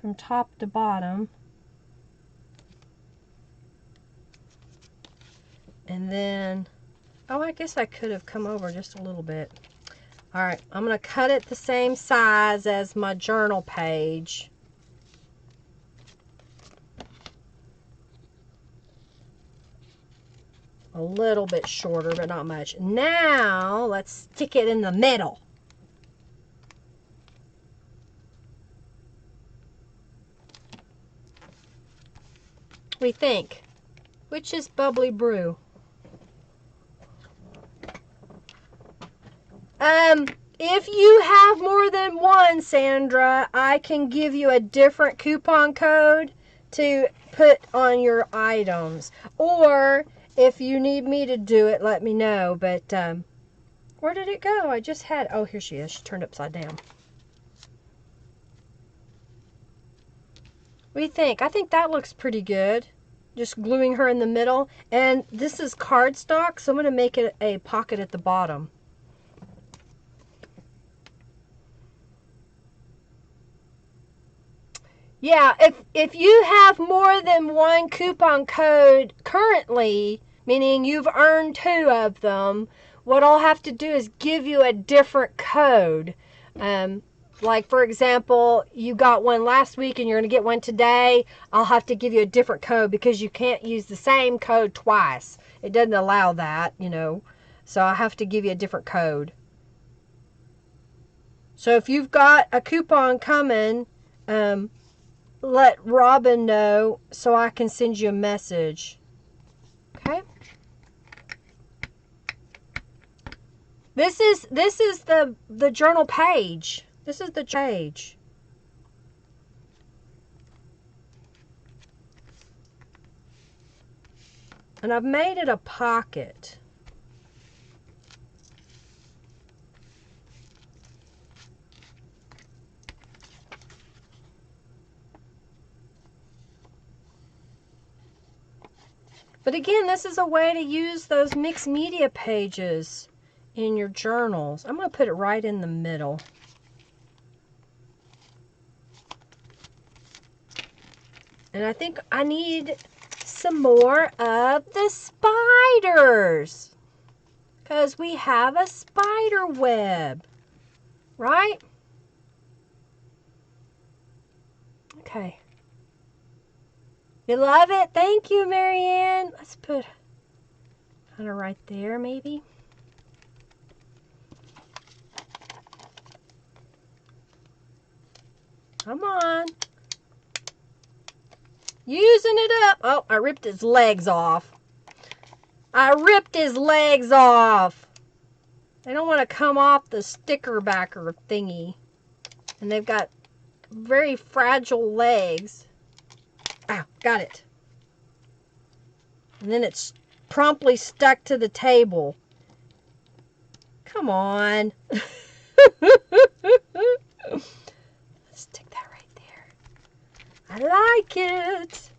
from top to bottom. And then, oh, I guess I could have come over just a little bit. All right, I'm going to cut it the same size as my journal page. A little bit shorter, but not much. Now, let's stick it in the middle. We think, which is Bubbly Brew. If you have more than one, Sandra, I can give you a different coupon code to put on your items. Or if you need me to do it, let me know. But where did it go? I just had, oh, here she is. She turned upside down. What do you think? I think that looks pretty good. Just gluing her in the middle. And this is cardstock, so I'm going to make it a pocket at the bottom. Yeah, if you have more than one coupon code currently, meaning you've earned 2 of them, what I'll have to do is give you a different code. Like, for example, you got one last week and you're going to get one today. I'll have to give you a different code because you can't use the same code twice. It doesn't allow that, you know. So I have to give you a different code. So if you've got a coupon coming, let Robin know so I can send you a message. Okay? This is the journal page. This is the page. And I've made it a pocket. But again, this is a way to use those mixed media pages in your journals. I'm going to put it right in the middle. And I think I need some more of the spiders, because we have a spider web, right? Okay. You love it? Thank you, Marianne. Let's put kind of right there, maybe. Come on. Using it up. Oh, I ripped his legs off. I ripped his legs off. They don't want to come off the sticker backer thingy. And they've got very fragile legs. Ow, got it. And then it's promptly stuck to the table. Come on. Let's stick that right there. I like it.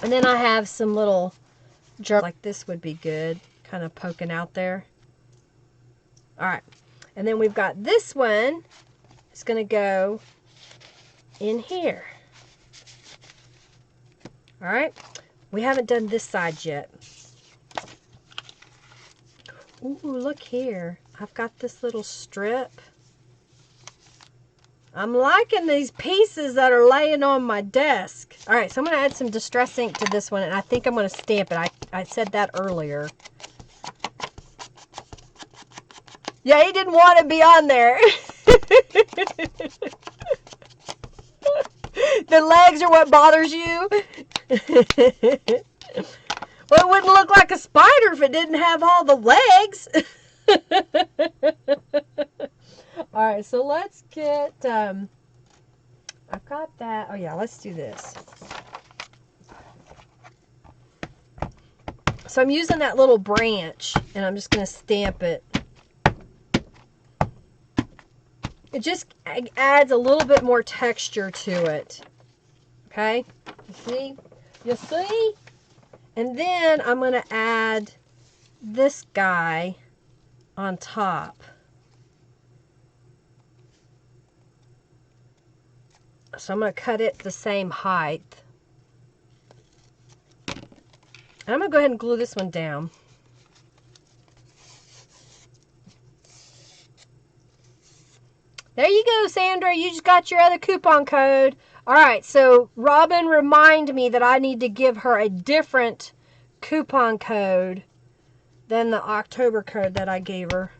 And then I have some little jar like this would be good, kind of poking out there. All right. And then we've got this one. It's going to go in here. All right, we haven't done this side yet. Ooh, look here. I've got this little strip. I'm liking these pieces that are laying on my desk. All right, so I'm going to add some Distress ink to this one, and I think I'm going to stamp it. I said that earlier. Yeah, he didn't want to be on there. The legs are what bothers you? Well, it wouldn't look like a spider if it didn't have all the legs. Alright, so let's get, I've got that. Oh yeah, let's do this. So I'm using that little branch, and I'm just going to stamp it. It just adds a little bit more texture to it. Okay? You see? You see? And then I'm going to add this guy on top. So I'm going to cut it the same height. And I'm going to go ahead and glue this one down. There you go, Sandra. You just got your other coupon code. All right, so Robin reminded me that I need to give her a different coupon code than the October code that I gave her.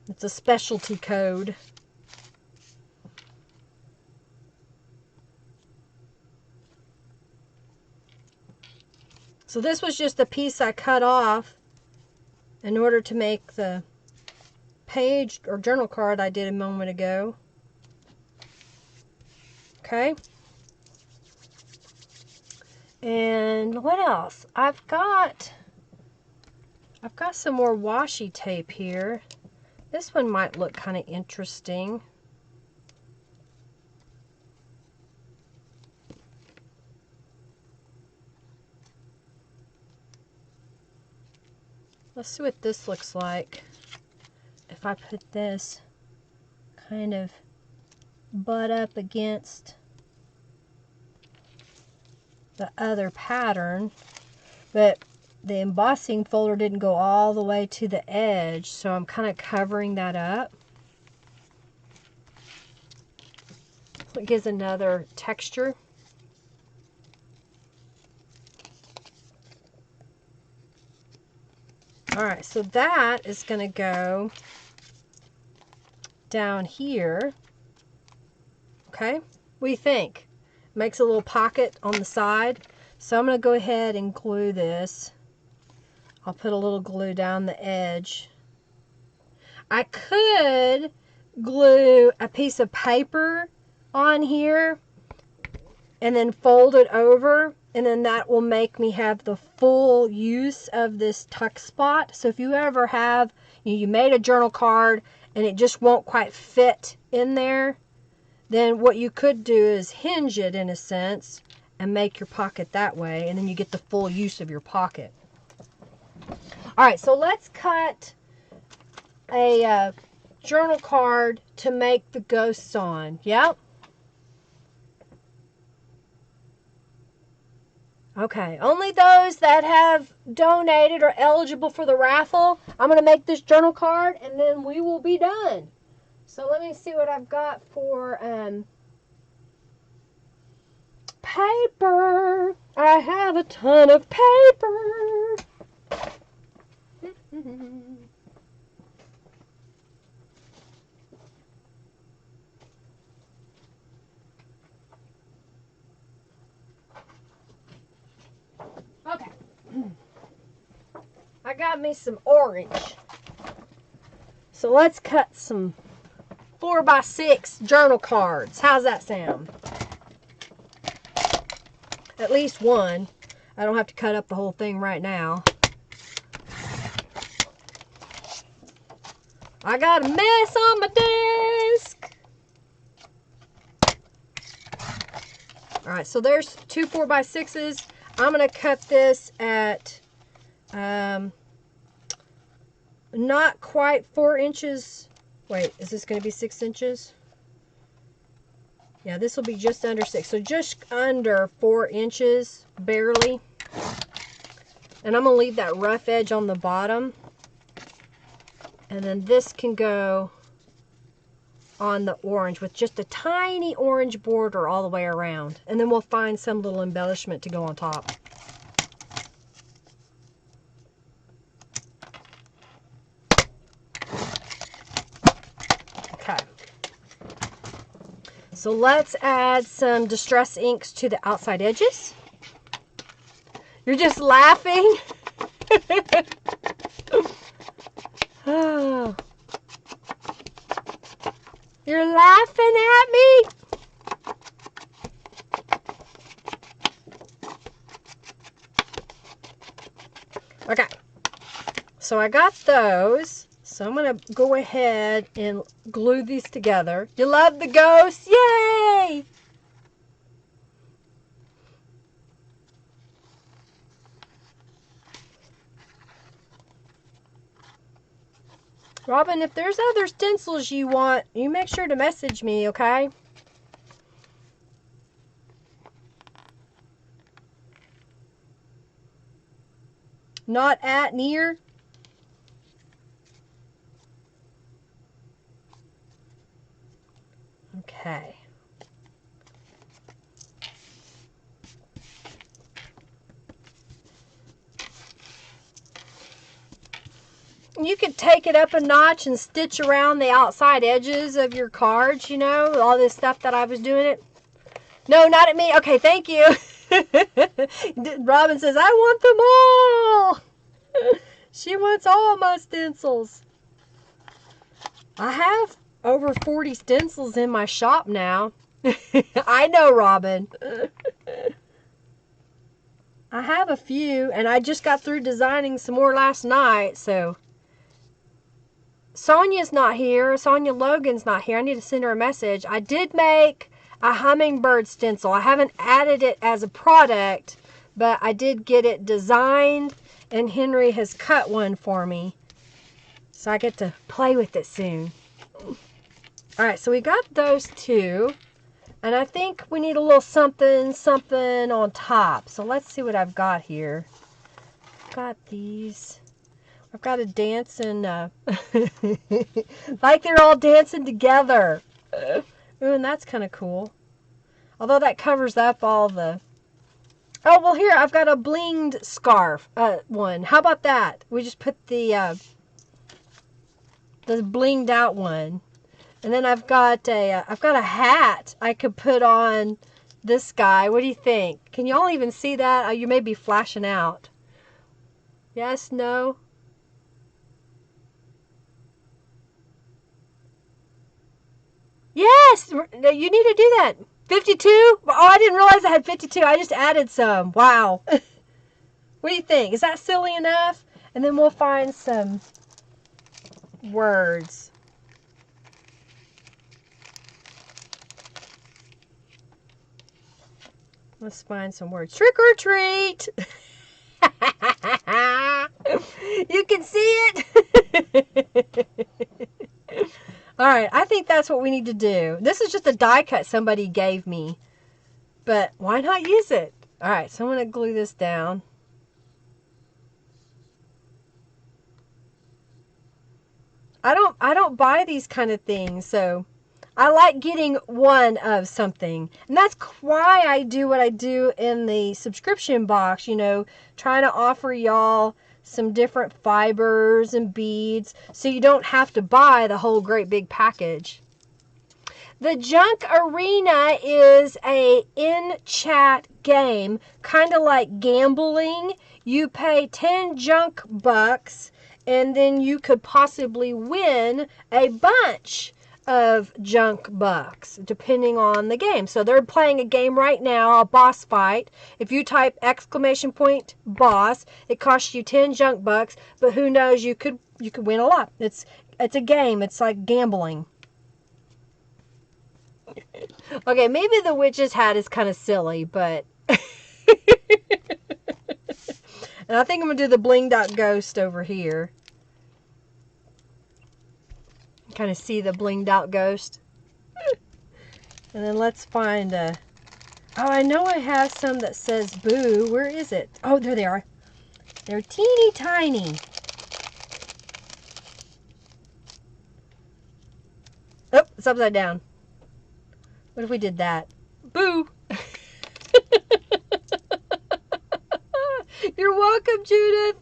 It's a specialty code. So this was just a piece I cut off in order to make the page or journal card I did a moment ago. Okay. And what else? I've got some more washi tape here. This one might look kind of interesting. Let's see what this looks like if I put this kind of butt up against the other pattern, but the embossing folder didn't go all the way to the edge, so I'm kind of covering that up. So it gives another texture. Alright, so that is going to go down here. Okay, what do you think? Makes a little pocket on the side. So I'm going to go ahead and glue this. I'll put a little glue down the edge. I could glue a piece of paper on here and then fold it over, and then that will make me have the full use of this tuck spot. So if you ever have, you made a journal card and it just won't quite fit in there, then what you could do is hinge it in a sense and make your pocket that way, and then you get the full use of your pocket. Alright, so let's cut a journal card to make the ghosts on. Yep. Okay, only those that have donated are eligible for the raffle. I'm going to make this journal card and then we will be done. So let me see what I've got for paper. I have a ton of paper. Okay. I got me some orange. So let's cut some 4x6 journal cards. How's that sound? At least one. I don't have to cut up the whole thing right now. I got a mess on my desk. Alright, so there's two 4x6s. I'm going to cut this at not quite 4 inches. Wait, is this going to be 6 inches? Yeah, this will be just under 6. So just under 4 inches, barely. And I'm going to leave that rough edge on the bottom. And then this can go on the orange with just a tiny orange border all the way around. And then we'll find some little embellishment to go on top. So let's add some Distress inks to the outside edges. You're just laughing? Oh. You're laughing at me? Okay. So I got those. So I'm going to go ahead and glue these together. You love the ghosts? Yay! Robin, if there's other stencils you want, you make sure to message me, okay? Not at, near. Okay. You could take it up a notch and stitch around the outside edges of your cards, you know, all this stuff that I was doing it. No, not at me. Okay, thank you. Robin says, I want them all. She wants all my stencils. I have over 40 stencils in my shop now. I know, Robin. I have a few, and I just got through designing some more last night, so... Sonia's not here. Sonia Logan's not here. I need to send her a message. I did make a hummingbird stencil. I haven't added it as a product, but I did get it designed, and Henry has cut one for me. So I get to play with it soon. Alright, so we got those two. And I think we need a little something on top. So let's see what I've got here. I've got these. I've got a dancing, like they're all dancing together. Ooh, and that's kind of cool. Although that covers up all the... Oh, well here, I've got a blinged scarf one. How about that? We just put the blinged out one. And then I've got a hat I could put on this guy. What do you think? Can y'all even see that? You may be flashing out. Yes, no? Yes! You need to do that. 52? Oh, I didn't realize I had 52. I just added some. Wow. What do you think? Is that silly enough? And then we'll find some words. Let's find some words. Trick or treat! You can see it! Alright, I think that's what we need to do. This is just a die cut somebody gave me. But why not use it? Alright, so I'm going to glue this down. I don't buy these kind of things, so I like getting one of something. And that's why I do what I do in the subscription box, you know, trying to offer y'all some different fibers and beads so you don't have to buy the whole great big package. The Junk Arena is a in-chat game, kind of like gambling. You pay 10 junk bucks and then you could possibly win a bunch of junk bucks depending on the game. So they're playing a game right now, a boss fight. If you type !boss, it costs you 10 junk bucks, but who knows, you could win a lot. It's a game. It's like gambling. Okay, maybe the witch's hat is kind of silly, but and I think I'm gonna do the blinged out ghost over here. Kind of see the blinged out ghost. And then let's find a... Oh, I know I have some that says boo. Where is it? Oh, there they are. They're teeny tiny. Oh, it's upside down. What if we did that? Boo! You're welcome, Judith.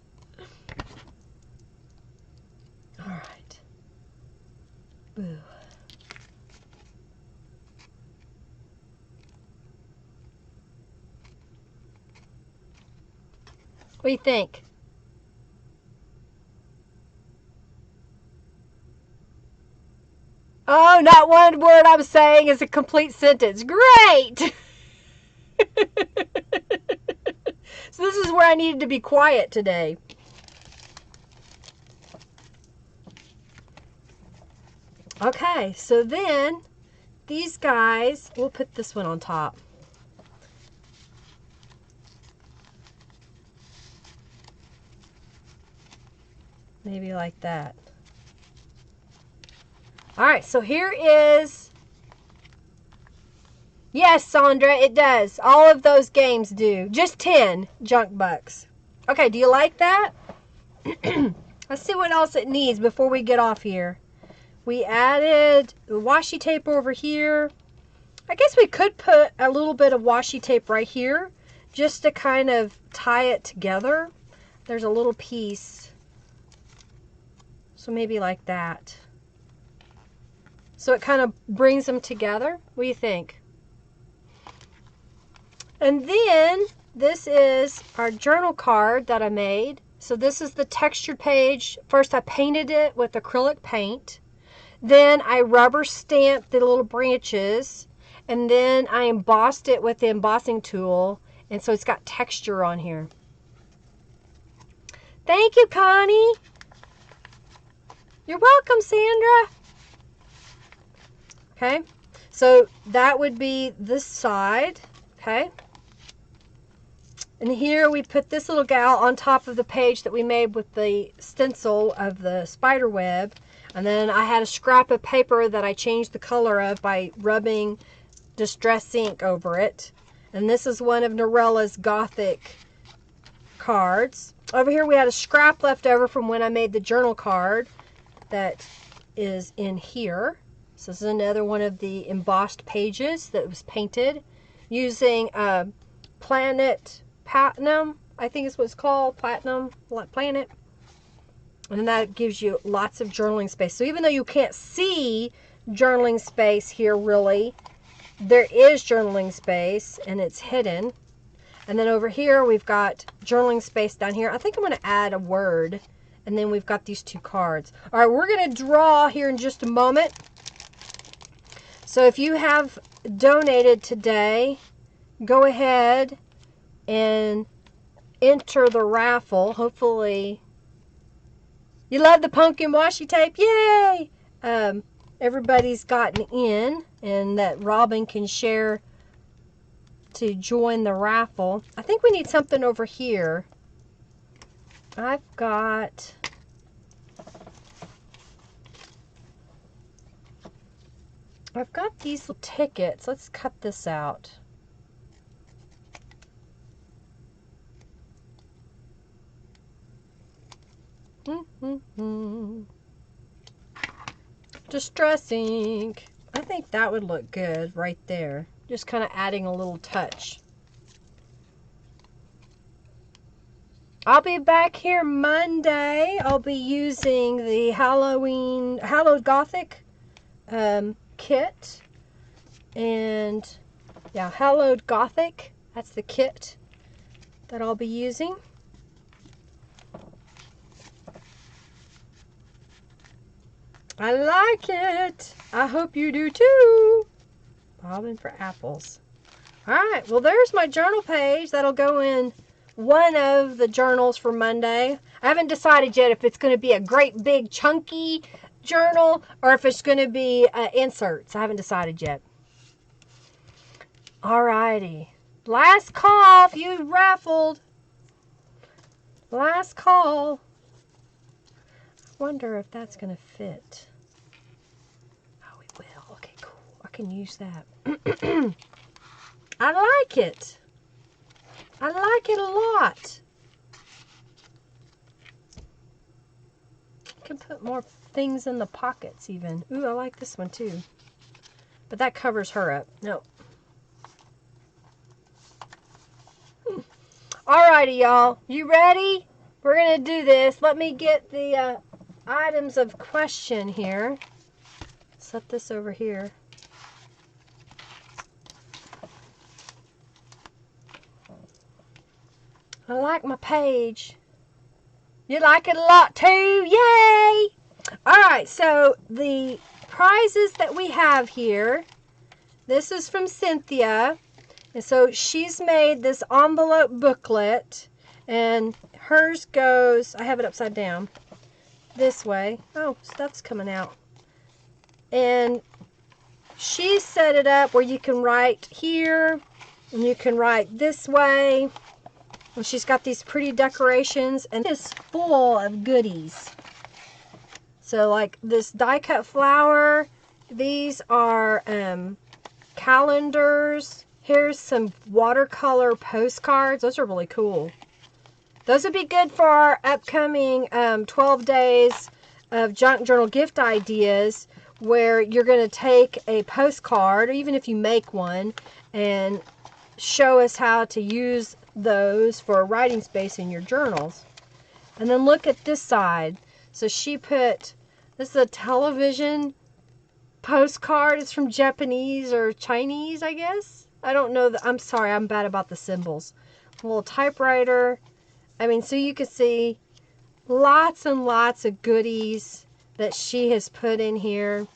All right. Boo. What do you think? Oh, not one word I'm saying is a complete sentence. Great! So this is where I needed to be quiet today. Okay, so then these guys, we'll put this one on top. Maybe like that. All right, so here is, yes, Sandra, it does. All of those games do. Just 10 junk bucks. Okay, do you like that? Let's see what else it needs before we get off here. We added washi tape over here. I guess we could put a little bit of washi tape right here just to kind of tie it together. There's a little piece. So maybe like that. So it kind of brings them together. What do you think? And then this is our journal card that I made. So this is the textured page. First I painted it with acrylic paint. Then I rubber stamped the little branches. And then I embossed it with the embossing tool. And so it's got texture on here. Thank you, Connie. You're welcome, Sandra. Okay, so that would be this side. Okay. And here we put this little gal on top of the page that we made with the stencil of the spider web. And then I had a scrap of paper that I changed the color of by rubbing Distress ink over it. And this is one of Norella's Gothic cards. Over here we had a scrap left over from when I made the journal card that is in here. So this is another one of the embossed pages that was painted using Planet Platinum, I think is what it's called, Platinum Planet. And that gives you lots of journaling space. So even though you can't see journaling space here really, there is journaling space and it's hidden. And then over here we've got journaling space down here. I think I'm going to add a word. And then we've got these two cards. All right, we're going to draw here in just a moment. So if you have donated today, go ahead and enter the raffle. Hopefully, you love the pumpkin washi tape. Yay! Everybody's gotten in, and that Robin can share to join the raffle. I think we need something over here. I've got these little tickets. Let's cut this out. Distress ink. I think that would look good right there. Just kind of adding a little touch. I'll be back here Monday. I'll be using the Hallowed Gothic kit. And yeah, Hallowed Gothic. That's the kit that I'll be using. I like it. I hope you do too. Bobbing for apples. All right, well, there's my journal page. That'll go in one of the journals for Monday. I haven't decided yet if it's going to be a great big chunky journal or if it's going to be inserts. I haven't decided yet. All righty. Last call if you raffled. Last call. I wonder if that's going to fit. Oh, it will. Okay, cool. I can use that. I like it. I like it a lot. I can put more things in the pockets even. Ooh, I like this one too. But that covers her up. No. Alrighty, y'all. You ready? We're going to do this. Let me get the items of question here. Set this over here. I like my page. You like it a lot too. Yay! Alright, so the prizes that we have here. This is from Cynthia. And so she's made this envelope booklet. And hers goes, I have it upside down, this way. Oh, stuff's coming out. And she set it up where you can write here. And you can write this way. And she's got these pretty decorations. And it's full of goodies. So like this die cut flower. These are calendars. Here's some watercolor postcards. Those are really cool. Those would be good for our upcoming 12 days of junk journal gift ideas, where you're going to take a postcard, or even if you make one, and show us how to use those for a writing space in your journals. And then look at this side. So she put, this is a television postcard. It's from Japanese or Chinese, I guess. I don't know. I'm sorry, I'm bad about the symbols. A little typewriter. I mean, so you can see lots and lots of goodies that she has put in here.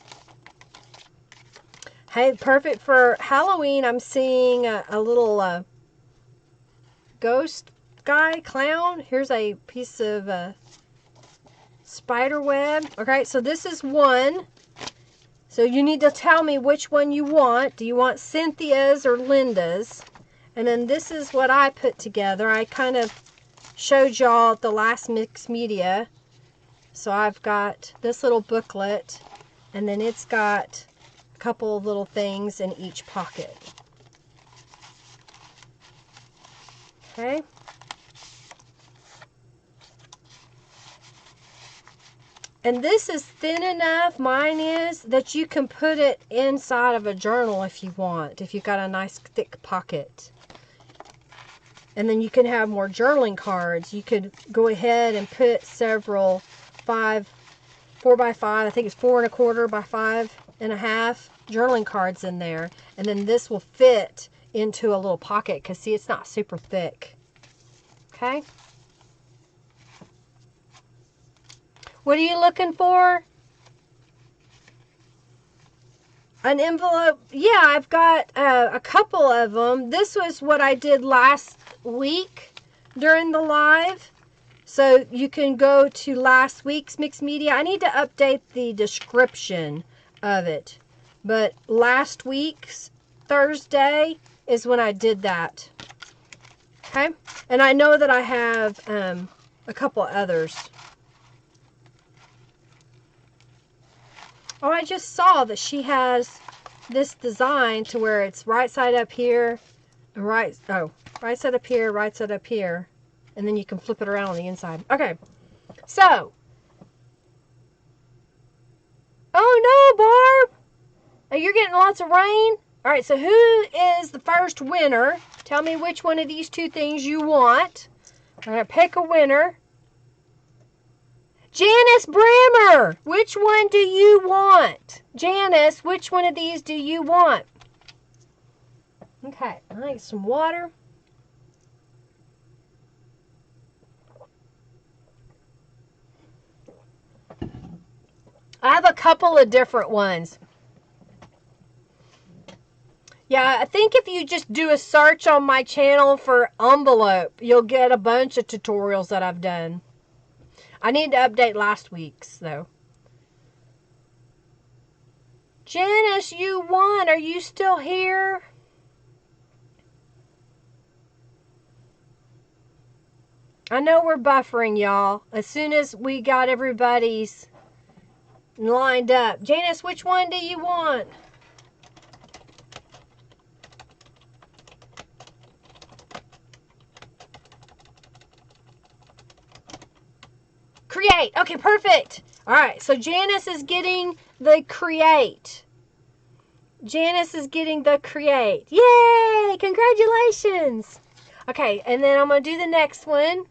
Hey, perfect for Halloween. I'm seeing a little ghost guy, clown. Here's a piece of spider web. Okay, so this is one. So you need to tell me which one you want. Do you want Cynthia's or Linda's? And then this is what I put together. I kind of showed y'all at the last mixed media. So I've got this little booklet, and then it's got a couple of little things in each pocket. Okay. And this is thin enough, mine is, that you can put it inside of a journal if you want, if you've got a nice thick pocket. And then you can have more journaling cards. You could go ahead and put several 4x5, I think it's 4 1/4 by 5.5 journaling cards in there. And then this will fit into a little pocket, because see, it's not super thick. Okay. What are you looking for? An envelope? Yeah, I've got a couple of them. This was what I did last week during the live. So you can go to last week's mixed media. I need to update the description of it. But last week's Thursday is when I did that. Okay? And I know that I have a couple others. Oh, I just saw that she has this design to where it's right side up here, and right side up here, right side up here, and then you can flip it around on the inside. Okay, so, oh no, Barb, you're getting lots of rain. All right, so who is the first winner? Tell me which one of these two things you want. I'm gonna pick a winner. Janice Brammer, which one do you want? Janice, which one of these do you want? Okay, I need some water. I have a couple of different ones. Yeah, I think if you just do a search on my channel for envelope, you'll get a bunch of tutorials that I've done. I need to update last week's, though. Janice, you won. Are you still here? I know we're buffering, y'all. As soon as we got everybody's lined up. Janice, which one do you want? Create. Okay, perfect. All right, so Janice is getting the create. Janice is getting the create. Yay! Congratulations. Okay, and then I'm going to do the next one.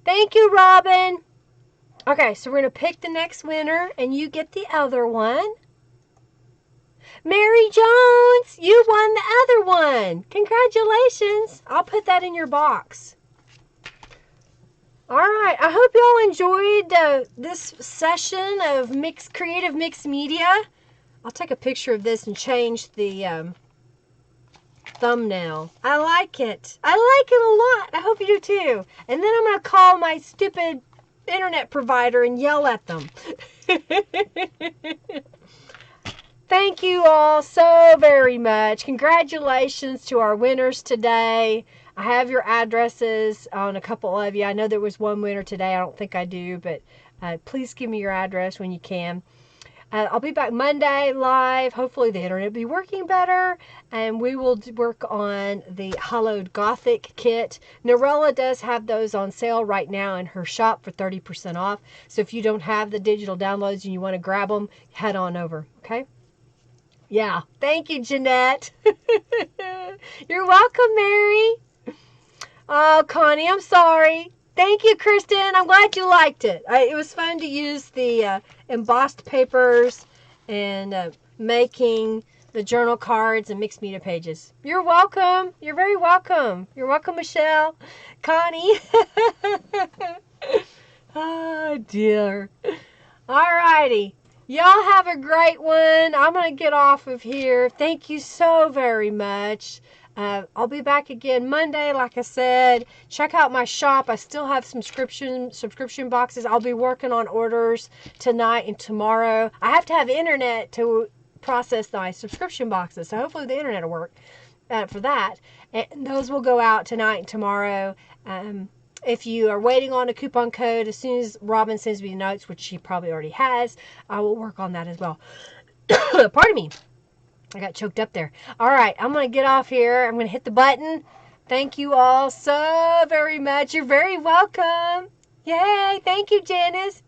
Thank you, Robin. Okay, so we're going to pick the next winner, and you get the other one. Mary Jones, you won the other one. Congratulations. I'll put that in your box. All right. I hope y'all enjoyed this session of creative mixed media. I'll take a picture of this and change the thumbnail. I like it. I like it a lot. I hope you do too. And then I'm going to call my stupid internet provider and yell at them. Thank you all so very much. Congratulations to our winners today. I have your addresses on a couple of you. I know there was one winner today. I don't think I do, but please give me your address when you can. I'll be back Monday live. Hopefully the internet will be working better. And we will work on the Hollowed Gothic kit. Norella does have those on sale right now in her shop for 30% off. So if you don't have the digital downloads and you want to grab them, head on over. Okay? Yeah. Thank you, Jeanette. You're welcome, Mary. Oh, Connie, I'm sorry. Thank you, Kristen. I'm glad you liked it. It was fun to use the embossed papers and making the journal cards and mixed media pages. You're welcome. You're very welcome. You're welcome, Michelle. Connie. Oh, dear. All righty. Y'all have a great one. I'm going to get off of here. Thank you so very much. I'll be back again Monday, like I said. Check out my shop. I still have some subscription boxes. I'll be working on orders tonight and tomorrow. I have to have internet to process my subscription boxes, so hopefully the internet will work for that. And those will go out tonight and tomorrow. If you are waiting on a coupon code, as soon as Robin sends me the notes, which she probably already has, I will work on that as well. Pardon me. I got choked up there. All right, I'm going to get off here. I'm going to hit the button. Thank you all so very much. You're very welcome. Yay. Thank you, Janice.